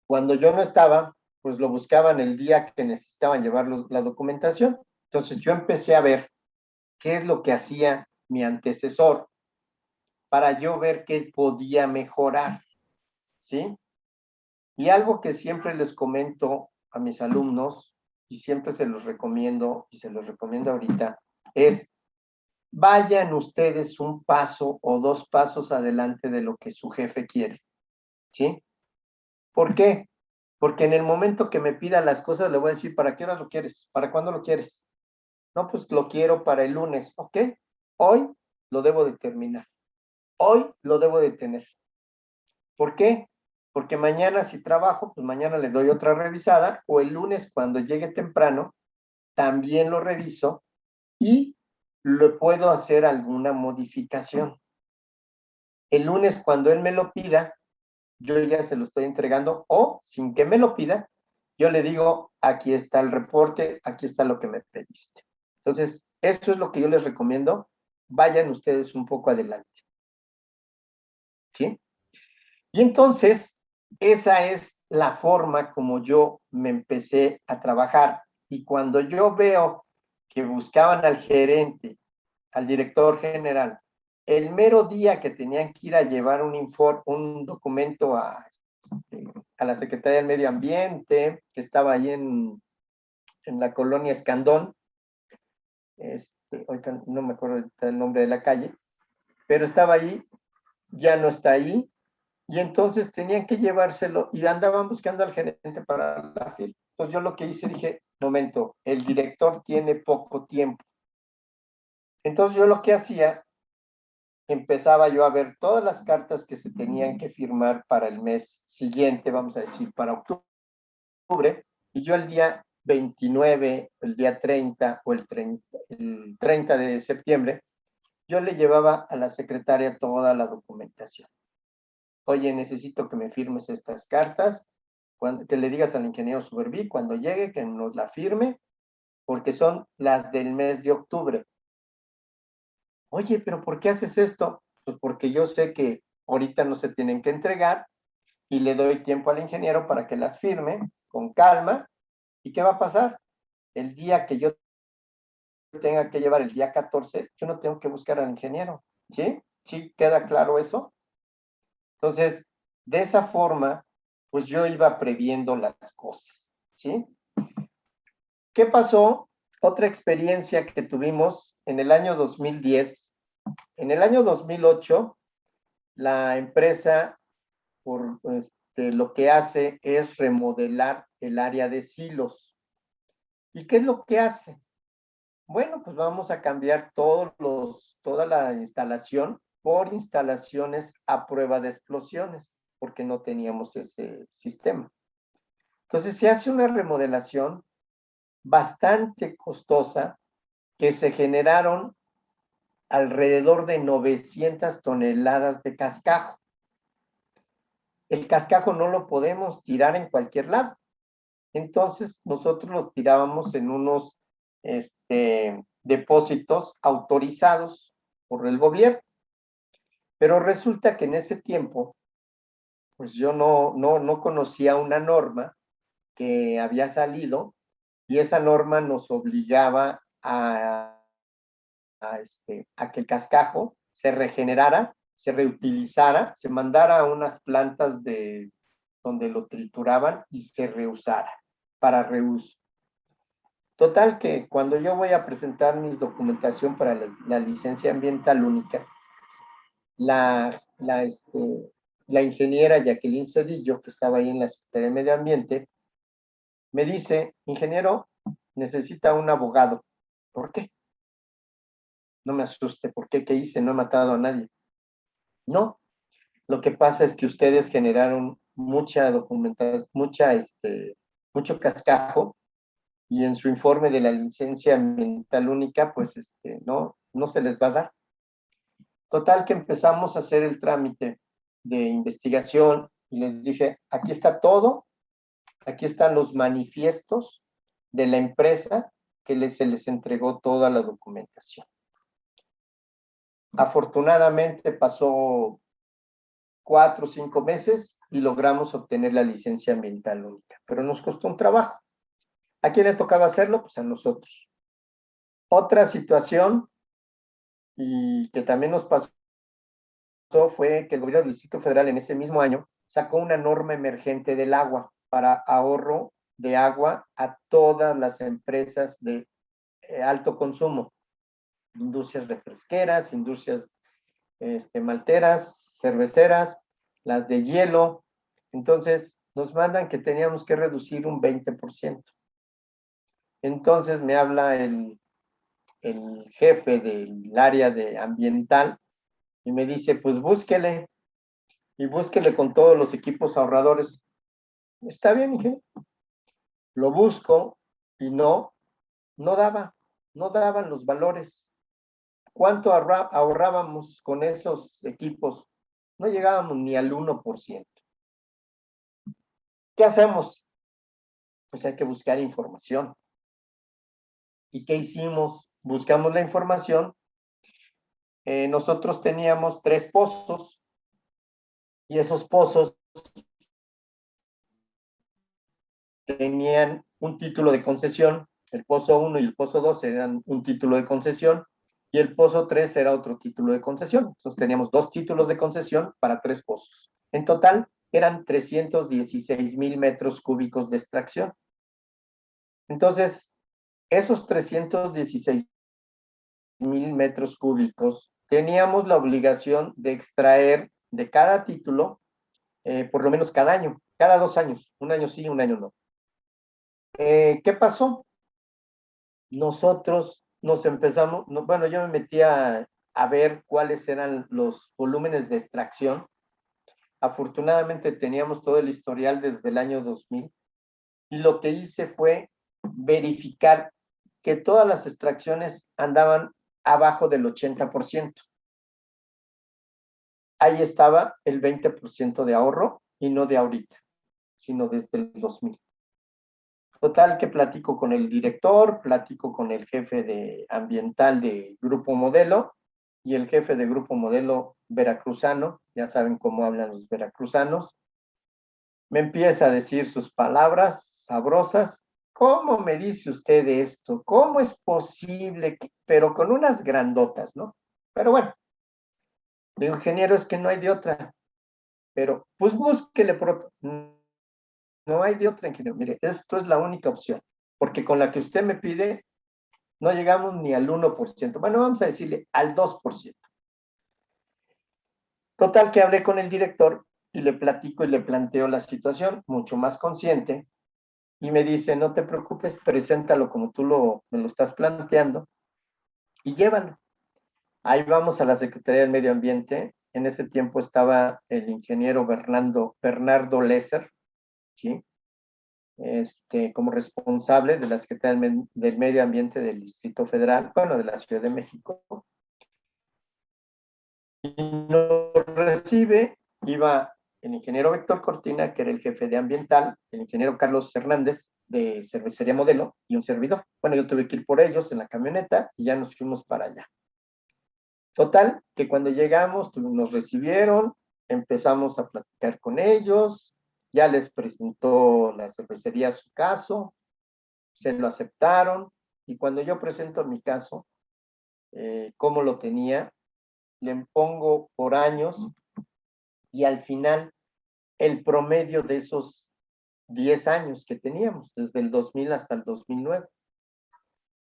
cuando yo no estaba, pues lo buscaban el día que necesitaban llevar la documentación. Entonces yo empecé a ver qué es lo que hacía mi antecesor para yo ver qué podía mejorar, ¿sí? Y algo que siempre les comento a mis alumnos y siempre se los recomiendo y se los recomiendo ahorita es vayan ustedes un paso o dos pasos adelante de lo que su jefe quiere, ¿sí? ¿Por qué? Porque en el momento que me pida las cosas le voy a decir, ¿para qué hora lo quieres? ¿Para cuándo lo quieres? No, pues lo quiero para el lunes, ¿ok? Hoy lo debo de terminar. Hoy lo debo de tener. ¿Por qué? Porque mañana si trabajo, pues mañana le doy otra revisada, o el lunes cuando llegue temprano, también lo reviso y le puedo hacer alguna modificación. El lunes cuando él me lo pida, yo ya se lo estoy entregando, o sin que me lo pida, yo le digo, aquí está el reporte, aquí está lo que me pediste. Entonces, eso es lo que yo les recomiendo. Vayan ustedes un poco adelante. ¿Sí? Y entonces, esa es la forma como yo me empecé a trabajar. Y cuando yo veo que buscaban al gerente, al director general, el mero día que tenían que ir a llevar un documento a la Secretaría del Medio Ambiente, que estaba ahí en la colonia Escandón, ahorita no me acuerdo el nombre de la calle, pero estaba ahí, ya no está ahí, y entonces tenían que llevárselo y andaban buscando al gerente para la fila. Entonces yo lo que hice, dije, momento, el director tiene poco tiempo. Entonces yo lo que hacía empezaba yo a ver todas las cartas que se tenían que firmar para el mes siguiente, vamos a decir, para octubre, y yo el día 29, el día 30 o el 30 de septiembre, yo le llevaba a la secretaria toda la documentación. Oye, necesito que me firmes estas cartas, que le digas al ingeniero Suberví cuando llegue que nos la firme, porque son las del mes de octubre. Oye, pero ¿por qué haces esto? Pues porque yo sé que ahorita no se tienen que entregar y le doy tiempo al ingeniero para que las firme con calma. ¿Y qué va a pasar? El día que yo tenga que llevar el día 14, yo no tengo que buscar al ingeniero. ¿Sí? ¿Sí queda claro eso? Entonces, de esa forma, pues yo iba previendo las cosas. ¿Sí? ¿Qué pasó? Otra experiencia que tuvimos en el año 2010. En el año 2008, la empresa lo que hace es remodelar el área de silos. ¿Y qué es lo que hace? Bueno, pues vamos a cambiar toda la instalación por instalaciones a prueba de explosiones, porque no teníamos ese sistema. Entonces se hace una remodelación bastante costosa que se generaron alrededor de 900 toneladas de cascajo. El cascajo no lo podemos tirar en cualquier lado. Entonces nosotros los tirábamos en unos depósitos autorizados por el gobierno. Pero resulta que en ese tiempo, pues yo no conocía una norma que había salido y esa norma nos obligaba a que el cascajo se regenerara, se reutilizara, se mandara a unas plantas donde lo trituraban y se reusara para reuso. Total que cuando yo voy a presentar mi documentación para la licencia ambiental única, la, la, este, la ingeniera Jacqueline Cedillo, que estaba ahí en la Secretaría de Medio Ambiente, me dice, ingeniero, necesita un abogado. ¿Por qué? No me asuste, ¿por qué? ¿Qué hice? No he matado a nadie. No, lo que pasa es que ustedes generaron mucha documentación, mucho cascajo y en su informe de la licencia ambiental única, pues no se les va a dar. Total que empezamos a hacer el trámite de investigación y les dije, aquí está todo, aquí están los manifiestos de la empresa que se les entregó toda la documentación. Afortunadamente pasó 4 o 5 meses y logramos obtener la licencia ambiental única, pero nos costó un trabajo. ¿A quién le tocaba hacerlo? Pues a nosotros. Otra situación y que también nos pasó fue que el gobierno del Distrito Federal en ese mismo año sacó una norma emergente del agua para ahorro de agua a todas las empresas de alto consumo, industrias refresqueras, industrias malteras, cerveceras, las de hielo. Entonces nos mandan que teníamos que reducir un 20%. Entonces me habla el jefe del área de ambiental y me dice, pues búsquele y búsquele con todos los equipos ahorradores. Está bien, dije. Lo busco y no daban los valores. ¿Cuánto ahorrábamos con esos equipos? No llegábamos ni al 1%. ¿Qué hacemos? Pues hay que buscar información. ¿Y qué hicimos? Buscamos la información. Nosotros teníamos 3 pozos y esos pozos tenían un título de concesión. El pozo 1 y el pozo 2 eran un título de concesión y el pozo 3 era otro título de concesión. Entonces teníamos 2 títulos de concesión para 3 pozos. En total eran 316,000 metros cúbicos de extracción. Entonces, esos 316,000 metros cúbicos, teníamos la obligación de extraer de cada título, por lo menos cada año, cada 2 años, un año sí, un año no. ¿Qué pasó? Nosotros nos empezamos, bueno, yo me metí a a ver cuáles eran los volúmenes de extracción. Afortunadamente teníamos todo el historial desde el año 2000 y lo que hice fue verificar que todas las extracciones andaban abajo del 80%. Ahí estaba el 20% de ahorro y no de ahorita, sino desde el 2000. Total que platico con el director, platico con el jefe de ambiental de Grupo Modelo y el jefe de Grupo Modelo veracruzano, ya saben cómo hablan los veracruzanos, me empieza a decir sus palabras sabrosas. ¿Cómo me dice usted esto? ¿Cómo es posible? Pero con unas grandotas, ¿no? Pero bueno, digo, ingeniero, es que no hay de otra. Pero pues búsquele por... No hay de otra, ingeniero. Mire, esto es la única opción, porque con la que usted me pide, no llegamos ni al 1%. Bueno, vamos a decirle al 2%. Total que hablé con el director y le platico y le planteo la situación, mucho más consciente, y me dice, no te preocupes, preséntalo como tú me lo estás planteando y llévalo. Ahí vamos a la Secretaría del Medio Ambiente. En ese tiempo estaba el ingeniero Bernardo Lesser, ¿sí? Como responsable de la Secretaría del Medio Ambiente del Distrito Federal, bueno, de la Ciudad de México. Y nos recibe, iba el ingeniero Víctor Cortina, que era el jefe de ambiental, el ingeniero Carlos Hernández, de Cervecería Modelo, y un servidor. Bueno, yo tuve que ir por ellos en la camioneta y ya nos fuimos para allá. Total, que cuando llegamos, nos recibieron, empezamos a platicar con ellos, ya les presentó la cervecería su caso, se lo aceptaron, y cuando yo presento mi caso, cómo lo tenía, le pongo por años, y al final, el promedio de esos 10 años que teníamos, desde el 2000 hasta el 2009,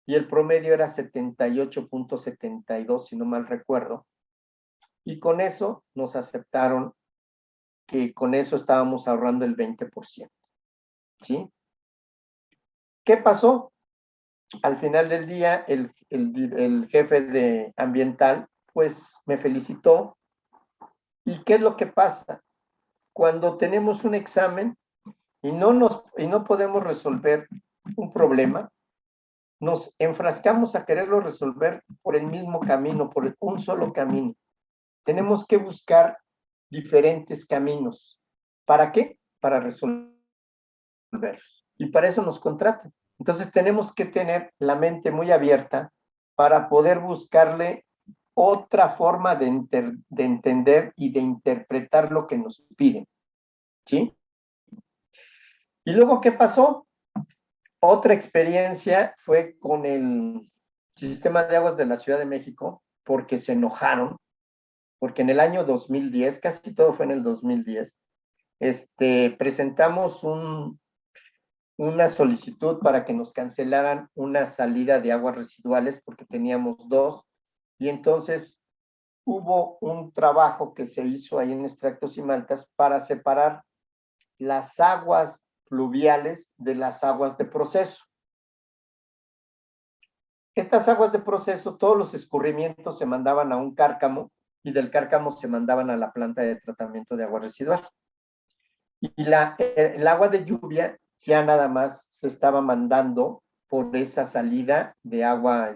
y el promedio era 78.72, si no mal recuerdo, y con eso nos aceptaron que con eso estábamos ahorrando el 20%, ¿sí? ¿Qué pasó? Al final del día, el jefe de ambiental, pues me felicitó. ¿Y qué es lo que pasa? Cuando tenemos un examen y no podemos resolver un problema, nos enfrascamos a quererlo resolver por el mismo camino, por un solo camino. Tenemos que buscar diferentes caminos. ¿Para qué? Para resolverlos. Y para eso nos contratan. Entonces tenemos que tener la mente muy abierta para poder buscarle otra forma de entender y de interpretar lo que nos piden, ¿sí? Y luego, ¿qué pasó? Otra experiencia fue con el sistema de aguas de la Ciudad de México, porque se enojaron, porque en el año 2010, casi todo fue en el 2010, presentamos una solicitud para que nos cancelaran una salida de aguas residuales porque teníamos dos, y entonces hubo un trabajo que se hizo ahí en Extractos y Maltas para separar las aguas pluviales de las aguas de proceso. Estas aguas de proceso, todos los escurrimientos se mandaban a un cárcamo y del cárcamo se mandaban a la planta de tratamiento de agua residual. Y el agua de lluvia ya nada más se estaba mandando por esa salida de agua,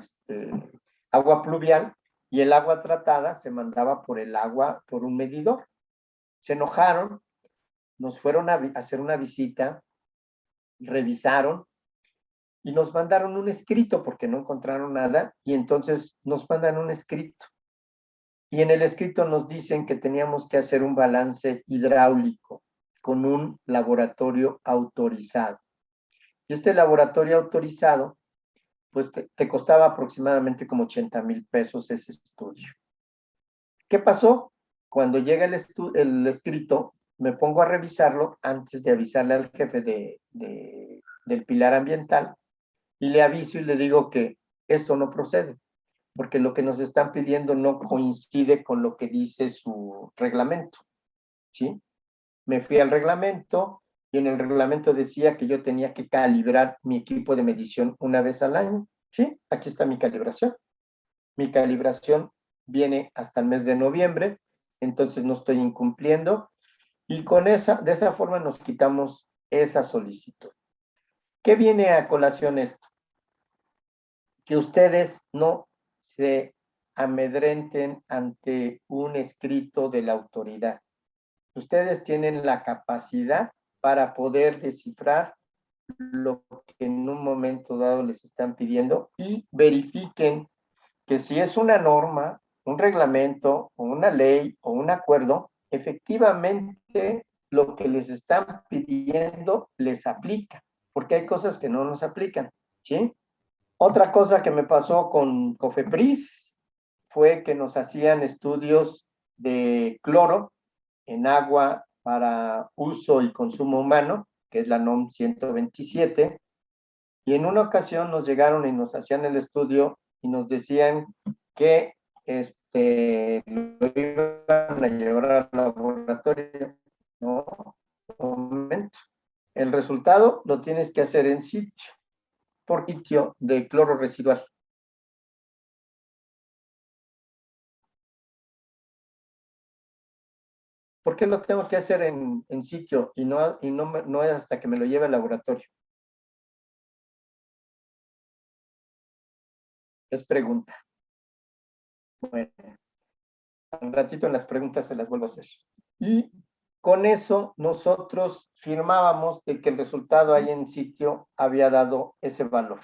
agua pluvial, y el agua tratada se mandaba por por un medidor. Se enojaron, nos fueron a hacer una visita, revisaron y nos mandaron un escrito porque no encontraron nada, y entonces nos mandan un escrito. Y en el escrito nos dicen que teníamos que hacer un balance hidráulico con un laboratorio autorizado. Y este laboratorio autorizado, pues te costaba aproximadamente como 80,000 pesos ese estudio. ¿Qué pasó? Cuando llega el escrito, me pongo a revisarlo antes de avisarle al jefe del pilar ambiental, y le aviso y le digo que esto no procede, porque lo que nos están pidiendo no coincide con lo que dice su reglamento, ¿sí? Me fui al reglamento y en el reglamento decía que yo tenía que calibrar mi equipo de medición una vez al año, ¿sí? Aquí está mi calibración viene hasta el mes de noviembre, entonces no estoy incumpliendo, y de esa forma nos quitamos esa solicitud. ¿Qué viene a colación esto? Que ustedes no se amedrenten ante un escrito de la autoridad. Ustedes tienen la capacidad para poder descifrar lo que en un momento dado les están pidiendo y verifiquen que si es una norma, un reglamento o una ley o un acuerdo, efectivamente lo que les están pidiendo les aplica, porque hay cosas que no nos aplican, ¿sí? Otra cosa que me pasó con Cofepris fue que nos hacían estudios de cloro en agua para uso y consumo humano, que es la NOM 127, y en una ocasión nos llegaron y nos hacían el estudio y nos decían que lo iban a llevar al laboratorio. No, un momento. El resultado lo tienes que hacer en sitio, por sitio de cloro residual. ¿Por qué lo tengo que hacer en sitio y no es hasta que me lo lleve al laboratorio? Es pregunta. Bueno, un ratito en las preguntas se las vuelvo a hacer. Y con eso nosotros firmábamos de que el resultado ahí en sitio había dado ese valor.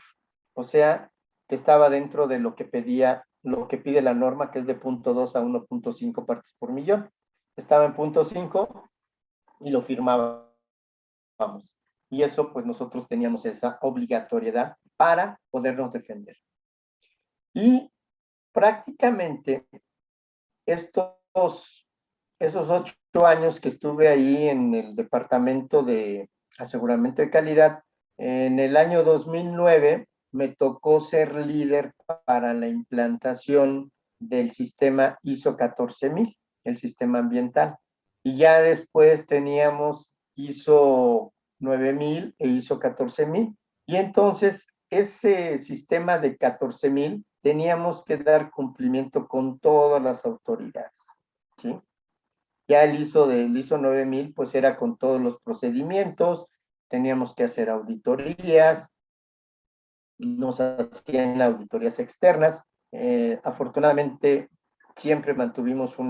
O sea, que estaba dentro de lo que pide la norma, que es de 0.2 a 1.5 partes por millón. Estaba en 0.5 y lo firmábamos. Y eso, pues nosotros teníamos esa obligatoriedad para podernos defender. Y prácticamente esos 8 años que estuve ahí en el departamento de aseguramiento de calidad, en el año 2009 me tocó ser líder para la implantación del sistema ISO 14000, el sistema ambiental. Y ya después teníamos ISO 9000 e ISO 14000. Y entonces ese sistema de 14000 teníamos que dar cumplimiento con todas las autoridades, ¿sí? Ya el ISO 9000 pues era con todos los procedimientos, teníamos que hacer auditorías, nos hacían auditorías externas. Afortunadamente siempre mantuvimos un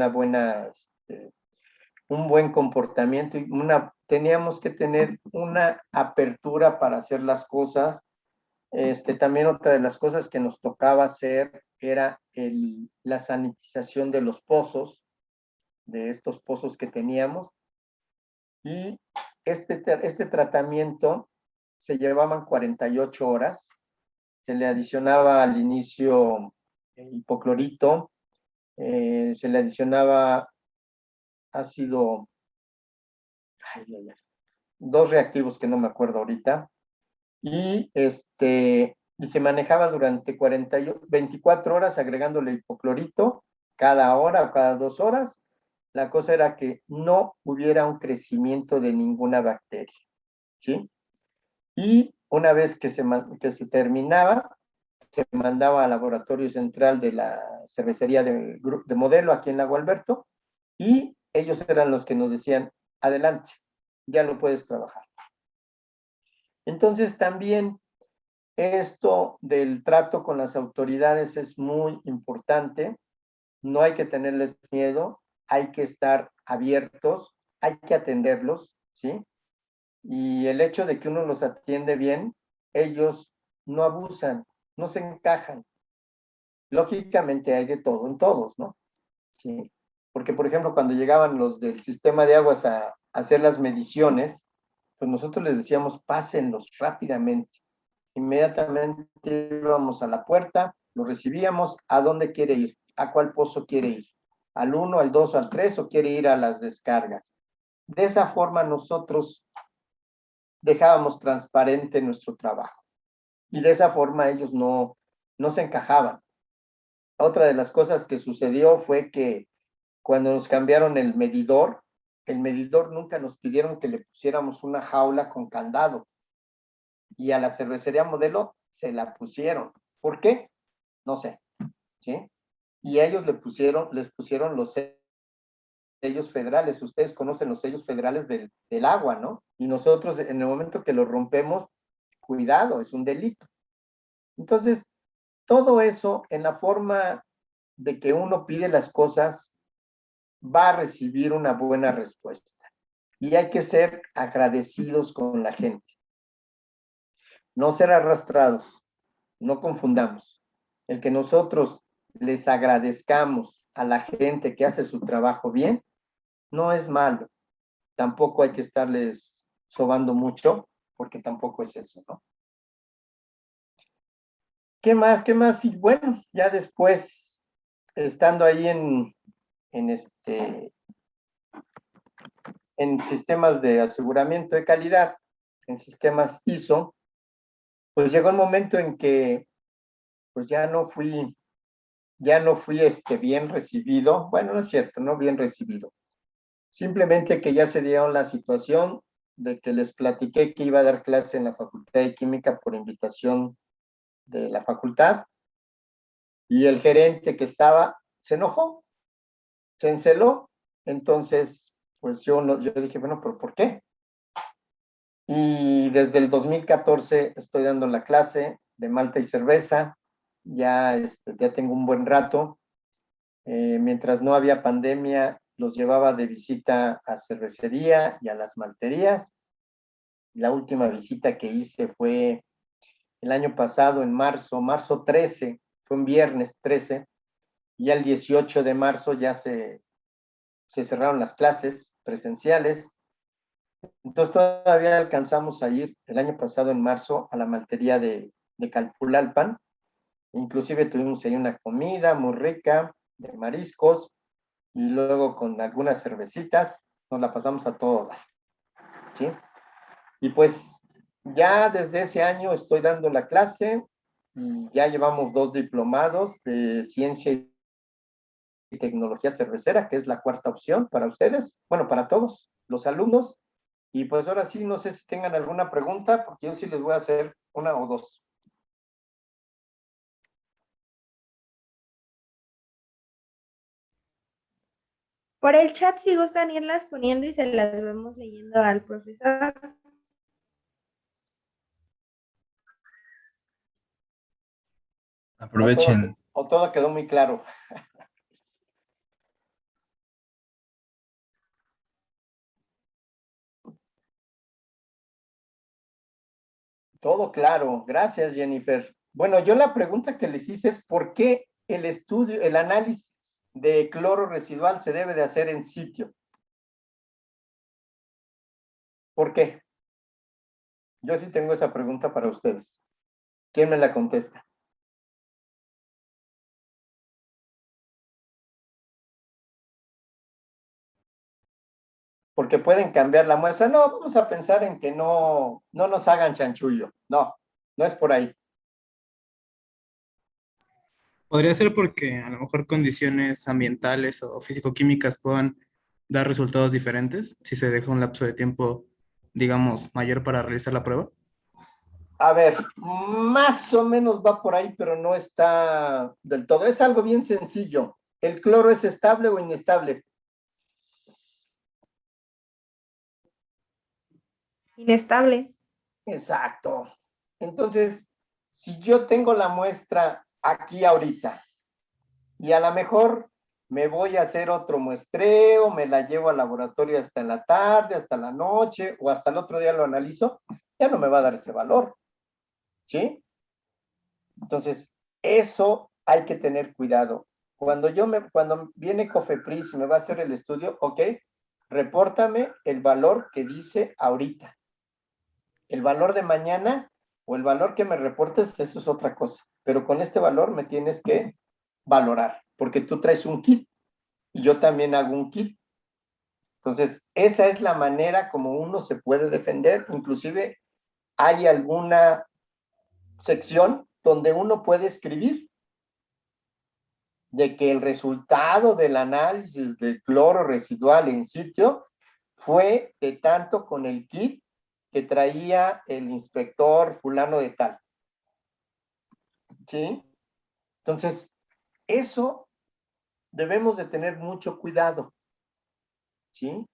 buen comportamiento y teníamos que tener una apertura para hacer las cosas. También otra de las cosas que nos tocaba hacer era la sanitización de los pozos, de estos pozos que teníamos, y este tratamiento se llevaban 48 horas, se le adicionaba al inicio hipoclorito, se le adicionaba ácido, dos reactivos que no me acuerdo ahorita, y se manejaba durante 24 horas agregándole hipoclorito cada hora o cada 2 horas. La cosa era que no hubiera un crecimiento de ninguna bacteria, ¿sí? Y una vez que se terminaba, se mandaba al laboratorio central de la cervecería de Modelo aquí en Lago Alberto, y ellos eran los que nos decían, adelante, ya lo puedes trabajar. Entonces también esto del trato con las autoridades es muy importante, no hay que tenerles miedo, hay que estar abiertos, hay que atenderlos, ¿sí? Y el hecho de que uno los atiende bien, ellos no abusan, no se encajan. Lógicamente hay de todo en todos, ¿no? Sí. Porque, por ejemplo, cuando llegaban los del sistema de aguas a hacer las mediciones, pues nosotros les decíamos, pásenlos rápidamente. Inmediatamente íbamos a la puerta, lo recibíamos, ¿a dónde quiere ir? ¿A cuál pozo quiere ir? ¿Al 1, al 2, al 3 o quiere ir a las descargas? De esa forma nosotros dejábamos transparente nuestro trabajo y de esa forma ellos no se encajaban. Otra de las cosas que sucedió fue que cuando nos cambiaron el medidor nunca nos pidieron que le pusiéramos una jaula con candado, y a la cervecería Modelo se la pusieron. ¿Por qué? No sé, ¿sí? y a ellos les pusieron los sellos federales. Ustedes conocen los sellos federales del agua, ¿no? Y nosotros en el momento que los rompemos, cuidado, es un delito. Entonces, todo eso en la forma de que uno pide las cosas va a recibir una buena respuesta. Y hay que ser agradecidos con la gente. No ser arrastrados, no confundamos. El que nosotros les agradezcamos a la gente que hace su trabajo bien, no es malo. Tampoco hay que estarles sobando mucho, porque tampoco es eso, ¿no? ¿Qué más? ¿Qué más? Y bueno, ya después, estando ahí en sistemas de aseguramiento de calidad, en sistemas ISO, pues llegó el momento en que pues ya no fui bien recibido. Bueno, no es cierto, no bien recibido. Simplemente que ya se dio la situación de que les platiqué que iba a dar clase en la Facultad de Química por invitación de la facultad, y el gerente que estaba se enojó, se enceló. Entonces, pues yo dije, bueno, pero ¿por qué? Y desde el 2014 estoy dando la clase de malta y cerveza. Ya tengo un buen rato. Mientras no había pandemia, los llevaba de visita a cervecería y a las malterías. La última visita que hice fue el año pasado, en marzo 13, fue un viernes 13, y el 18 de marzo ya se cerraron las clases presenciales. Entonces todavía alcanzamos a ir el año pasado en marzo a la maltería de Calpulalpan. Inclusive tuvimos ahí una comida muy rica de mariscos, y luego con algunas cervecitas nos la pasamos a todo dar, ¿sí? Y pues ya desde ese año estoy dando la clase, y ya llevamos 2 diplomados de ciencia y tecnología cervecera, que es la cuarta opción para ustedes, bueno, para todos los alumnos. Y pues ahora sí, no sé si tengan alguna pregunta, porque yo sí les voy a hacer una o dos. Por el chat, si gustan irlas poniendo y se las vamos leyendo al profesor. Aprovechen. O todo quedó muy claro. Todo claro. Gracias, Jennifer. Bueno, yo la pregunta que les hice es ¿por qué el análisis de cloro residual se debe de hacer en sitio? ¿Por qué? Yo sí tengo esa pregunta para ustedes. ¿Quién me la contesta? Porque pueden cambiar la muestra. No, vamos a pensar en que no nos hagan chanchullo. No, no es por ahí. Podría ser porque a lo mejor condiciones ambientales o físico-químicas puedan dar resultados diferentes si se deja un lapso de tiempo, digamos, mayor para realizar la prueba. A ver, más o menos va por ahí, pero no está del todo. Es algo bien sencillo. ¿El cloro es estable o inestable? Inestable. Exacto. Entonces, si yo tengo la muestra aquí ahorita, y a lo mejor me voy a hacer otro muestreo, me la llevo al laboratorio hasta en la tarde, hasta la noche, o hasta el otro día lo analizo, ya no me va a dar ese valor, ¿sí? Entonces, eso hay que tener cuidado. Cuando viene Cofepris y me va a hacer el estudio, ok, repórtame el valor que dice ahorita. El valor de mañana o el valor que me reportes, eso es otra cosa. Pero con este valor me tienes que valorar, porque tú traes un kit y yo también hago un kit. Entonces, esa es la manera como uno se puede defender. Inclusive hay alguna sección donde uno puede escribir de que el resultado del análisis del cloro residual en sitio fue de tanto con el kit que traía el inspector fulano de tal. ¿Sí? Entonces, eso debemos de tener mucho cuidado, ¿sí?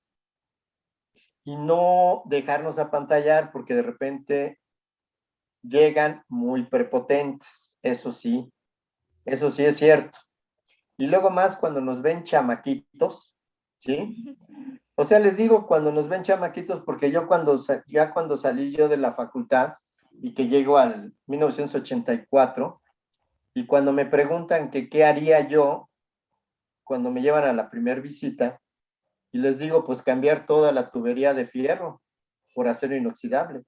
Y no dejarnos apantallar porque de repente llegan muy prepotentes, eso sí es cierto. Y luego más cuando nos ven chamaquitos, ¿sí? O sea, les digo cuando nos ven chamaquitos porque yo cuando salí yo de la facultad y que llego al 1984 y cuando me preguntan que qué haría yo cuando me llevan a la primer visita y les digo pues cambiar toda la tubería de fierro por acero inoxidable.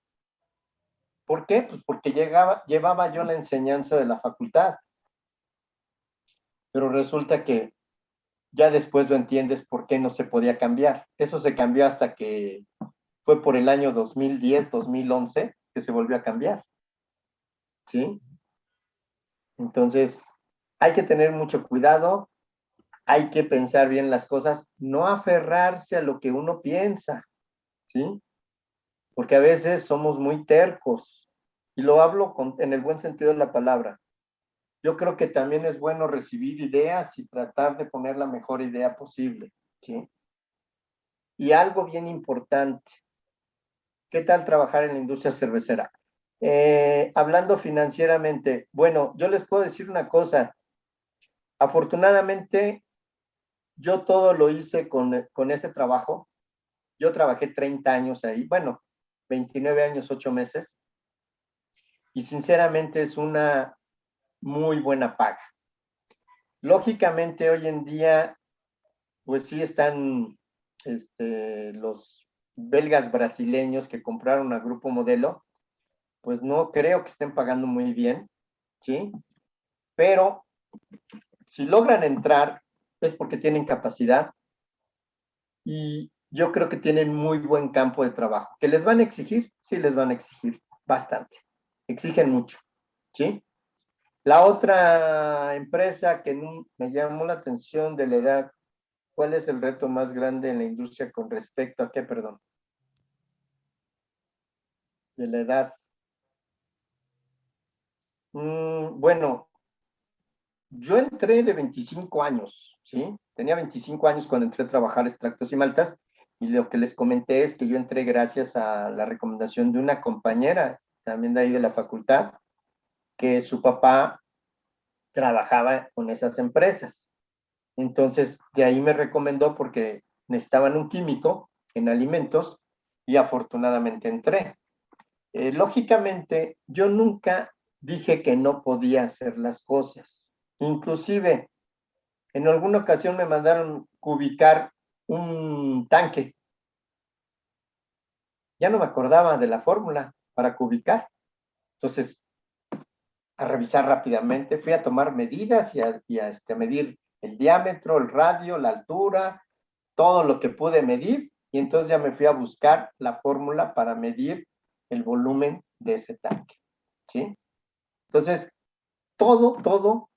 ¿Por qué? Pues porque llevaba yo la enseñanza de la facultad, pero resulta que ya después lo entiendes por qué no se podía cambiar. Eso se cambió hasta que fue por el año 2010, 2011 que se volvió a cambiar, ¿sí? Entonces, hay que tener mucho cuidado, hay que pensar bien las cosas, no aferrarse a lo que uno piensa, ¿sí? Porque a veces somos muy tercos, y lo hablo en el buen sentido de la palabra. Yo creo que también es bueno recibir ideas y tratar de poner la mejor idea posible, ¿sí? Y algo bien importante, ¿qué tal trabajar en la industria cervecera? Hablando financieramente, bueno, yo les puedo decir una cosa. Afortunadamente, yo todo lo hice con ese trabajo. Yo trabajé 30 años ahí, bueno, 29 años, 8 meses, y sinceramente es una muy buena paga. Lógicamente, hoy en día, pues sí están los belgas brasileños que compraron a Grupo Modelo, pues no creo que estén pagando muy bien, ¿sí? Pero si logran entrar es porque tienen capacidad y yo creo que tienen muy buen campo de trabajo. ¿Que les van a exigir? Sí, les van a exigir bastante. Exigen mucho, ¿sí? La otra empresa que me llamó la atención de la edad, ¿cuál es el reto más grande en la industria con respecto a qué, perdón? De la edad. Bueno, yo entré de 25 años, ¿sí? Tenía 25 años cuando entré a trabajar extractos y maltas, y lo que les comenté es que yo entré gracias a la recomendación de una compañera, también de ahí de la facultad, que su papá trabajaba con esas empresas. Entonces, de ahí me recomendó porque necesitaban un químico en alimentos y afortunadamente entré. Lógicamente, yo nunca dije que no podía hacer las cosas. Inclusive, en alguna ocasión me mandaron cubicar un tanque. Ya no me acordaba de la fórmula para cubicar. Entonces, a revisar rápidamente, fui a tomar medidas y a medir el diámetro, el radio, la altura, todo lo que pude medir, y entonces ya me fui a buscar la fórmula para medir el volumen de ese tanque, ¿sí? Entonces, todo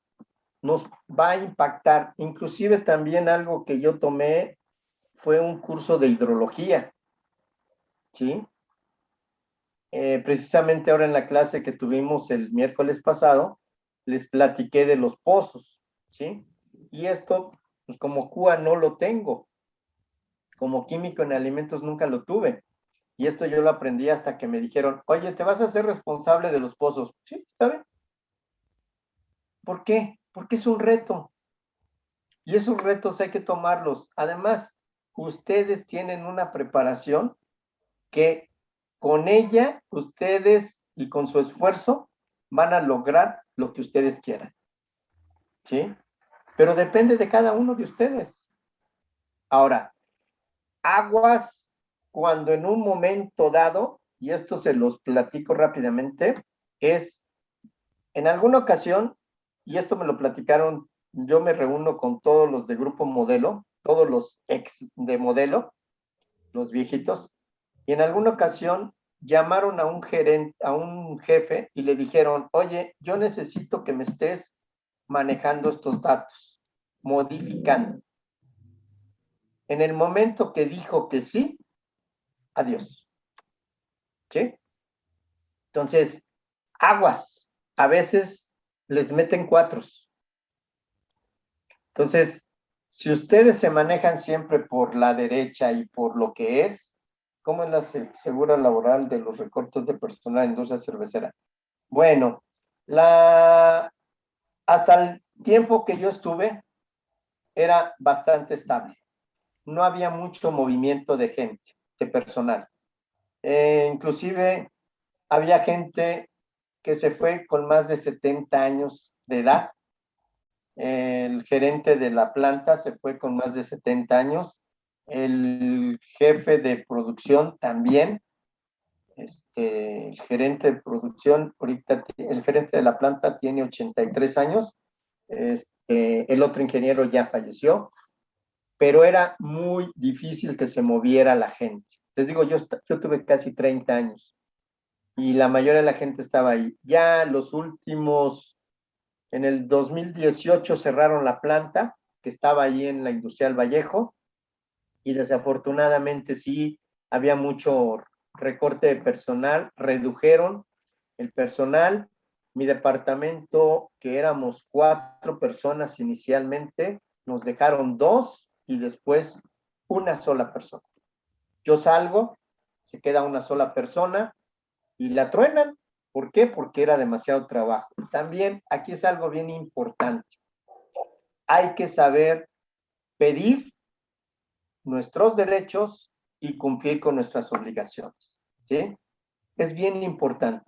nos va a impactar. Inclusive también algo que yo tomé fue un curso de hidrología, ¿sí? Precisamente ahora en la clase que tuvimos el miércoles pasado, les platiqué de los pozos, ¿sí? Y esto, pues como CUA no lo tengo, como químico en alimentos nunca lo tuve. Y esto yo lo aprendí hasta que me dijeron, oye, ¿te vas a hacer responsable de los pozos? Sí, está bien. ¿Por qué? Porque es un reto. Y esos retos hay que tomarlos. Además, ustedes tienen una preparación que con ella, ustedes y con su esfuerzo van a lograr lo que ustedes quieran. ¿Sí? Pero depende de cada uno de ustedes. Ahora, aguas cuando en un momento dado, y esto se los platico rápidamente, es en alguna ocasión, y esto me lo platicaron, yo me reúno con todos los de Grupo Modelo, todos los ex de Modelo, los viejitos, y en alguna ocasión llamaron a un gerente, a un jefe y le dijeron, oye, yo necesito que me estés manejando estos datos, modificando. En el momento que dijo que sí, adiós. ¿Sí? Entonces, aguas, a veces les meten cuatros. Entonces, si ustedes se manejan siempre por la derecha y por lo que es, ¿cómo es la segura laboral de los recortes de personal en la industria cervecera? Bueno, hasta el tiempo que yo estuve, era bastante estable. No había mucho movimiento de gente, de personal. Inclusive había gente que se fue con más de 70 años de edad. El gerente de la planta se fue con más de 70 años. El jefe de producción también. El gerente de producción, ahorita el gerente de la planta tiene 83 años. El otro ingeniero ya falleció, pero era muy difícil que se moviera la gente. Les digo, yo tuve casi 30 años y la mayoría de la gente estaba ahí. Ya los últimos, en el 2018 cerraron la planta que estaba ahí en la Industrial Vallejo y desafortunadamente sí había mucho recorte de personal, redujeron el personal. Mi departamento, que éramos 4 personas inicialmente, nos dejaron 2 y después una sola persona. Yo salgo, se queda una sola persona y la truenan. ¿Por qué? Porque era demasiado trabajo. También aquí es algo bien importante. Hay que saber pedir nuestros derechos y cumplir con nuestras obligaciones. ¿Sí? Es bien importante.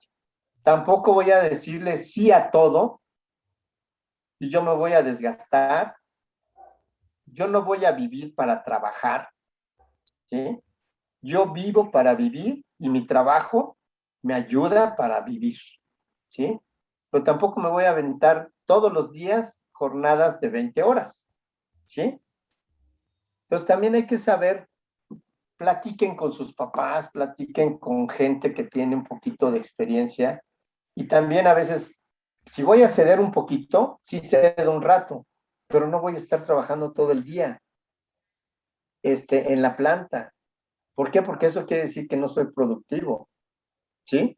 Tampoco voy a decirle sí a todo y yo me voy a desgastar. Yo no voy a vivir para trabajar. ¿Sí? Yo vivo para vivir y mi trabajo me ayuda para vivir. ¿Sí? Pero tampoco me voy a aventar todos los días jornadas de 20 horas. ¿Sí? Entonces también hay que saber, platiquen con sus papás, platiquen con gente que tiene un poquito de experiencia y también a veces, si voy a ceder un poquito, sí cedo un rato, pero no voy a estar trabajando todo el día en la planta. ¿Por qué? Porque eso quiere decir que no soy productivo. ¿Sí?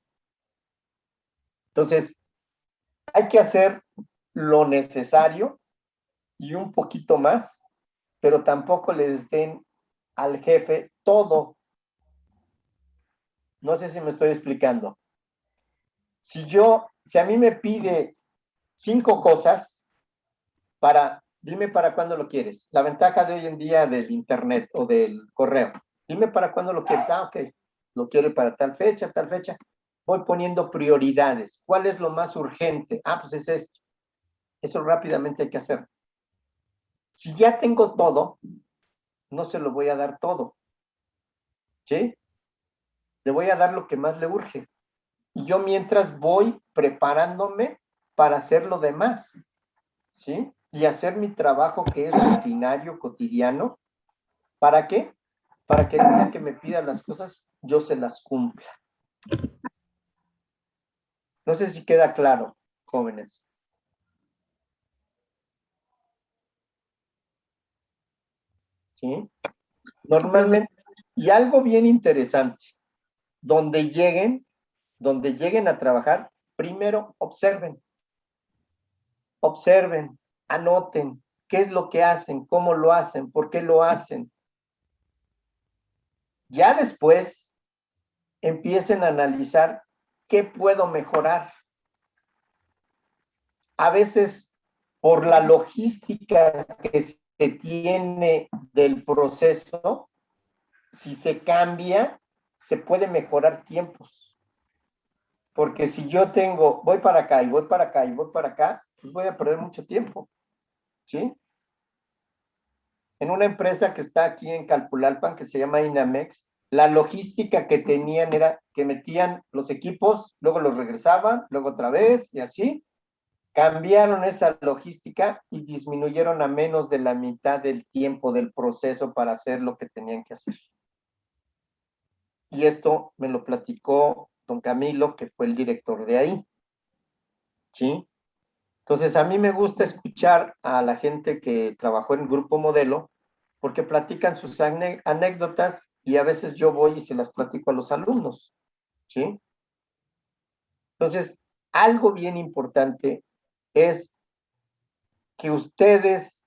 Entonces, hay que hacer lo necesario y un poquito más, pero tampoco les den al jefe todo. No sé si me estoy explicando. Si a mí me pide 5 cosas dime para cuándo lo quieres. La ventaja de hoy en día del internet o del correo. Dime para cuándo lo quieres. Ah, ok. Lo quiero para tal fecha, tal fecha. Voy poniendo prioridades. ¿Cuál es lo más urgente? Ah, pues es esto. Eso rápidamente hay que hacer. Si ya tengo todo, no se lo voy a dar todo. ¿Sí? Le voy a dar lo que más le urge. Y yo mientras voy preparándome para hacer lo demás. ¿Sí? Y hacer mi trabajo que es rutinario, cotidiano. ¿Para qué? Para que el día que me pidan las cosas, yo se las cumpla. No sé si queda claro, jóvenes. ¿Sí? Sí, profe. Normalmente, y algo bien interesante, donde lleguen a trabajar, primero observen, anoten qué es lo que hacen, cómo lo hacen, por qué lo hacen. Ya después empiecen a analizar qué puedo mejorar. A veces, por la logística que se tiene del proceso, si se cambia, se puede mejorar tiempos. Porque si yo voy para acá y voy para acá y voy para acá, pues voy a perder mucho tiempo. ¿Sí? En una empresa que está aquí en Calpulalpan, que se llama Inamex, la logística que tenían era que metían los equipos, luego los regresaban, luego otra vez y así. Cambiaron esa logística y disminuyeron a menos de la mitad del tiempo del proceso para hacer lo que tenían que hacer. Y esto me lo platicó don Camilo, que fue el director de ahí. ¿Sí? Entonces, a mí me gusta escuchar a la gente que trabajó en el Grupo Modelo, porque platican sus anécdotas y a veces yo voy y se las platico a los alumnos. ¿Sí? Entonces, algo bien importante es que ustedes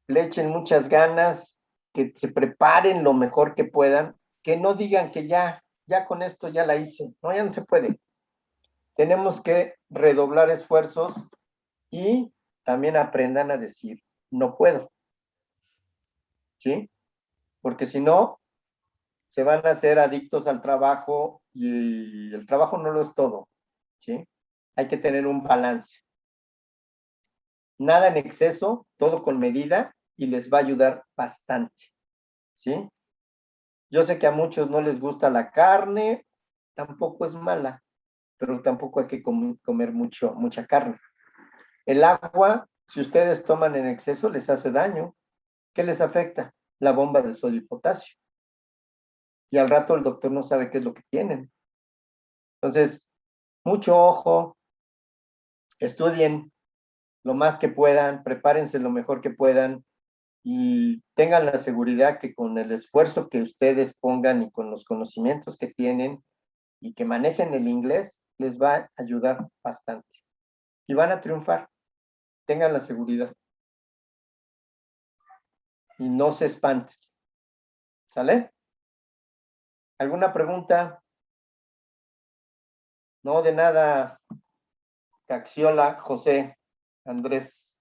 le echen muchas ganas, que se preparen lo mejor que puedan, que no digan que ya con esto ya la hice. No, ya no se puede. Tenemos que redoblar esfuerzos y también aprendan a decir, no puedo. ¿Sí? Porque si no, se van a hacer adictos al trabajo y el trabajo no lo es todo. ¿Sí? Hay que tener un balance. Nada en exceso, todo con medida y les va a ayudar bastante. ¿Sí? Yo sé que a muchos no les gusta la carne, tampoco es mala, pero tampoco hay que comer mucha carne. El agua, si ustedes toman en exceso, les hace daño. ¿Qué les afecta? La bomba de sodio y potasio. Y al rato el doctor no sabe qué es lo que tienen. Entonces, mucho ojo, estudien lo más que puedan, prepárense lo mejor que puedan y tengan la seguridad que con el esfuerzo que ustedes pongan y con los conocimientos que tienen y que manejen el inglés, les va a ayudar bastante. Y van a triunfar. Tengan la seguridad. Y no se espanten. ¿Sale? ¿Alguna pregunta? No, de nada. Caxiola, José, Andrés.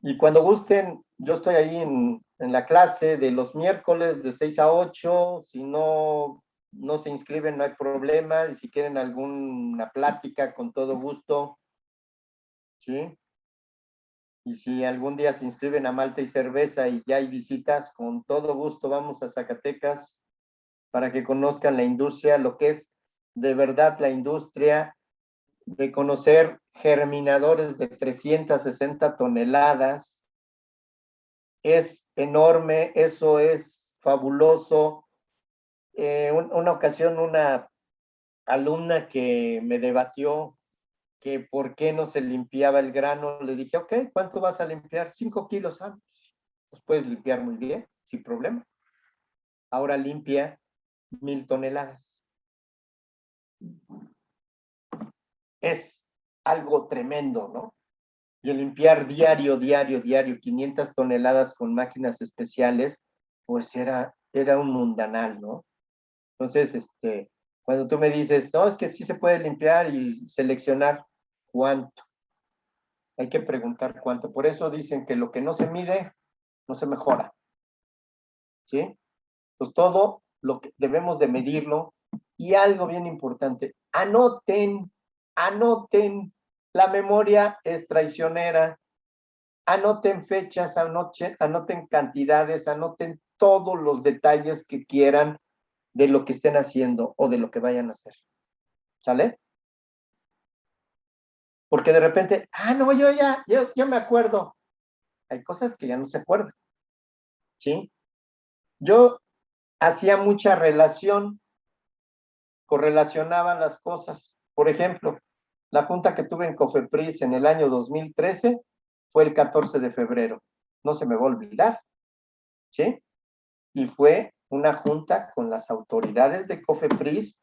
Y cuando gusten, yo estoy ahí en la clase de los miércoles de 6 a 8. Si no se inscriben, no hay problema. Y si quieren alguna plática, con todo gusto. ¿Sí? Y si algún día se inscriben a Malta y Cerveza y ya hay visitas, con todo gusto vamos a Zacatecas para que conozcan la industria, lo que es de verdad la industria, de conocer germinadores de 360 toneladas. Es enorme, eso es fabuloso. Una ocasión una alumna que me debatió que por qué no se limpiaba el grano, le dije, ok, ¿cuánto vas a limpiar? 5 kilos, pues puedes limpiar muy bien, sin problema. Ahora limpia 1,000 toneladas. Es algo tremendo, ¿no? Y el limpiar diario, 500 toneladas con máquinas especiales, pues era un mundanal, ¿no? Entonces, cuando tú me dices, no, es que sí se puede limpiar y seleccionar, ¿cuánto? Hay que preguntar cuánto. Por eso dicen que lo que no se mide, no se mejora. ¿Sí? Pues todo lo que debemos de medirlo. Y algo bien importante, anoten, la memoria es traicionera. Anoten fechas, anoten cantidades, anoten todos los detalles que quieran de lo que estén haciendo o de lo que vayan a hacer. ¿Sale? Porque de repente, no, yo me acuerdo. Hay cosas que ya no se acuerdan. ¿Sí? Yo hacía mucha correlacionaba las cosas. Por ejemplo, la junta que tuve en Cofepris en el año 2013 fue el 14 de febrero. No se me va a olvidar. ¿Sí? Y fue una junta con las autoridades de Cofepris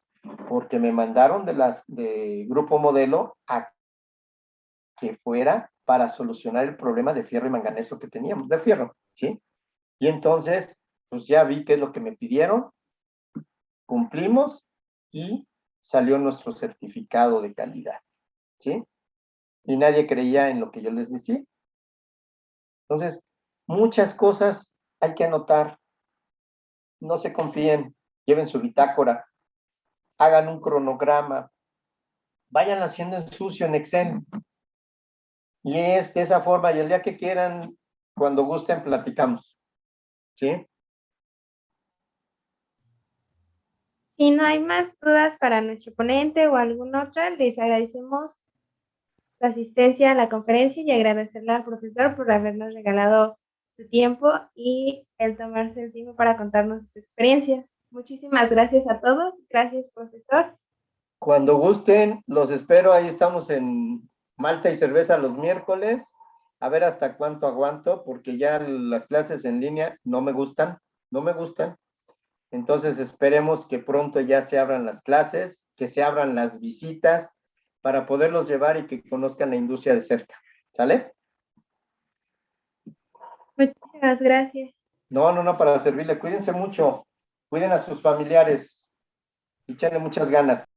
porque me mandaron de Grupo Modelo a que fuera para solucionar el problema de fierro y manganeso que teníamos, de fierro, ¿sí? Y entonces, pues ya vi qué es lo que me pidieron, cumplimos y salió nuestro certificado de calidad, ¿sí? Y nadie creía en lo que yo les decía. Entonces, muchas cosas hay que anotar, no se confíen, lleven su bitácora, hagan un cronograma, vayan haciendo en sucio en Excel. Y es de esa forma, y el día que quieran, cuando gusten, platicamos, ¿sí? Si no hay más dudas para nuestro ponente o alguna otra, les agradecemos su asistencia a la conferencia y agradecerle al profesor por habernos regalado su tiempo y el tomarse el tiempo para contarnos su experiencia. Muchísimas gracias a todos. Gracias, profesor. Cuando gusten, los espero. Ahí estamos en Malta y Cerveza los miércoles. A ver hasta cuánto aguanto, porque ya las clases en línea no me gustan. Entonces esperemos que pronto ya se abran las clases, que se abran las visitas para poderlos llevar y que conozcan la industria de cerca. ¿Sale? Muchas gracias. No, para servirle. Cuídense mucho. Cuiden a sus familiares. Échenle muchas ganas.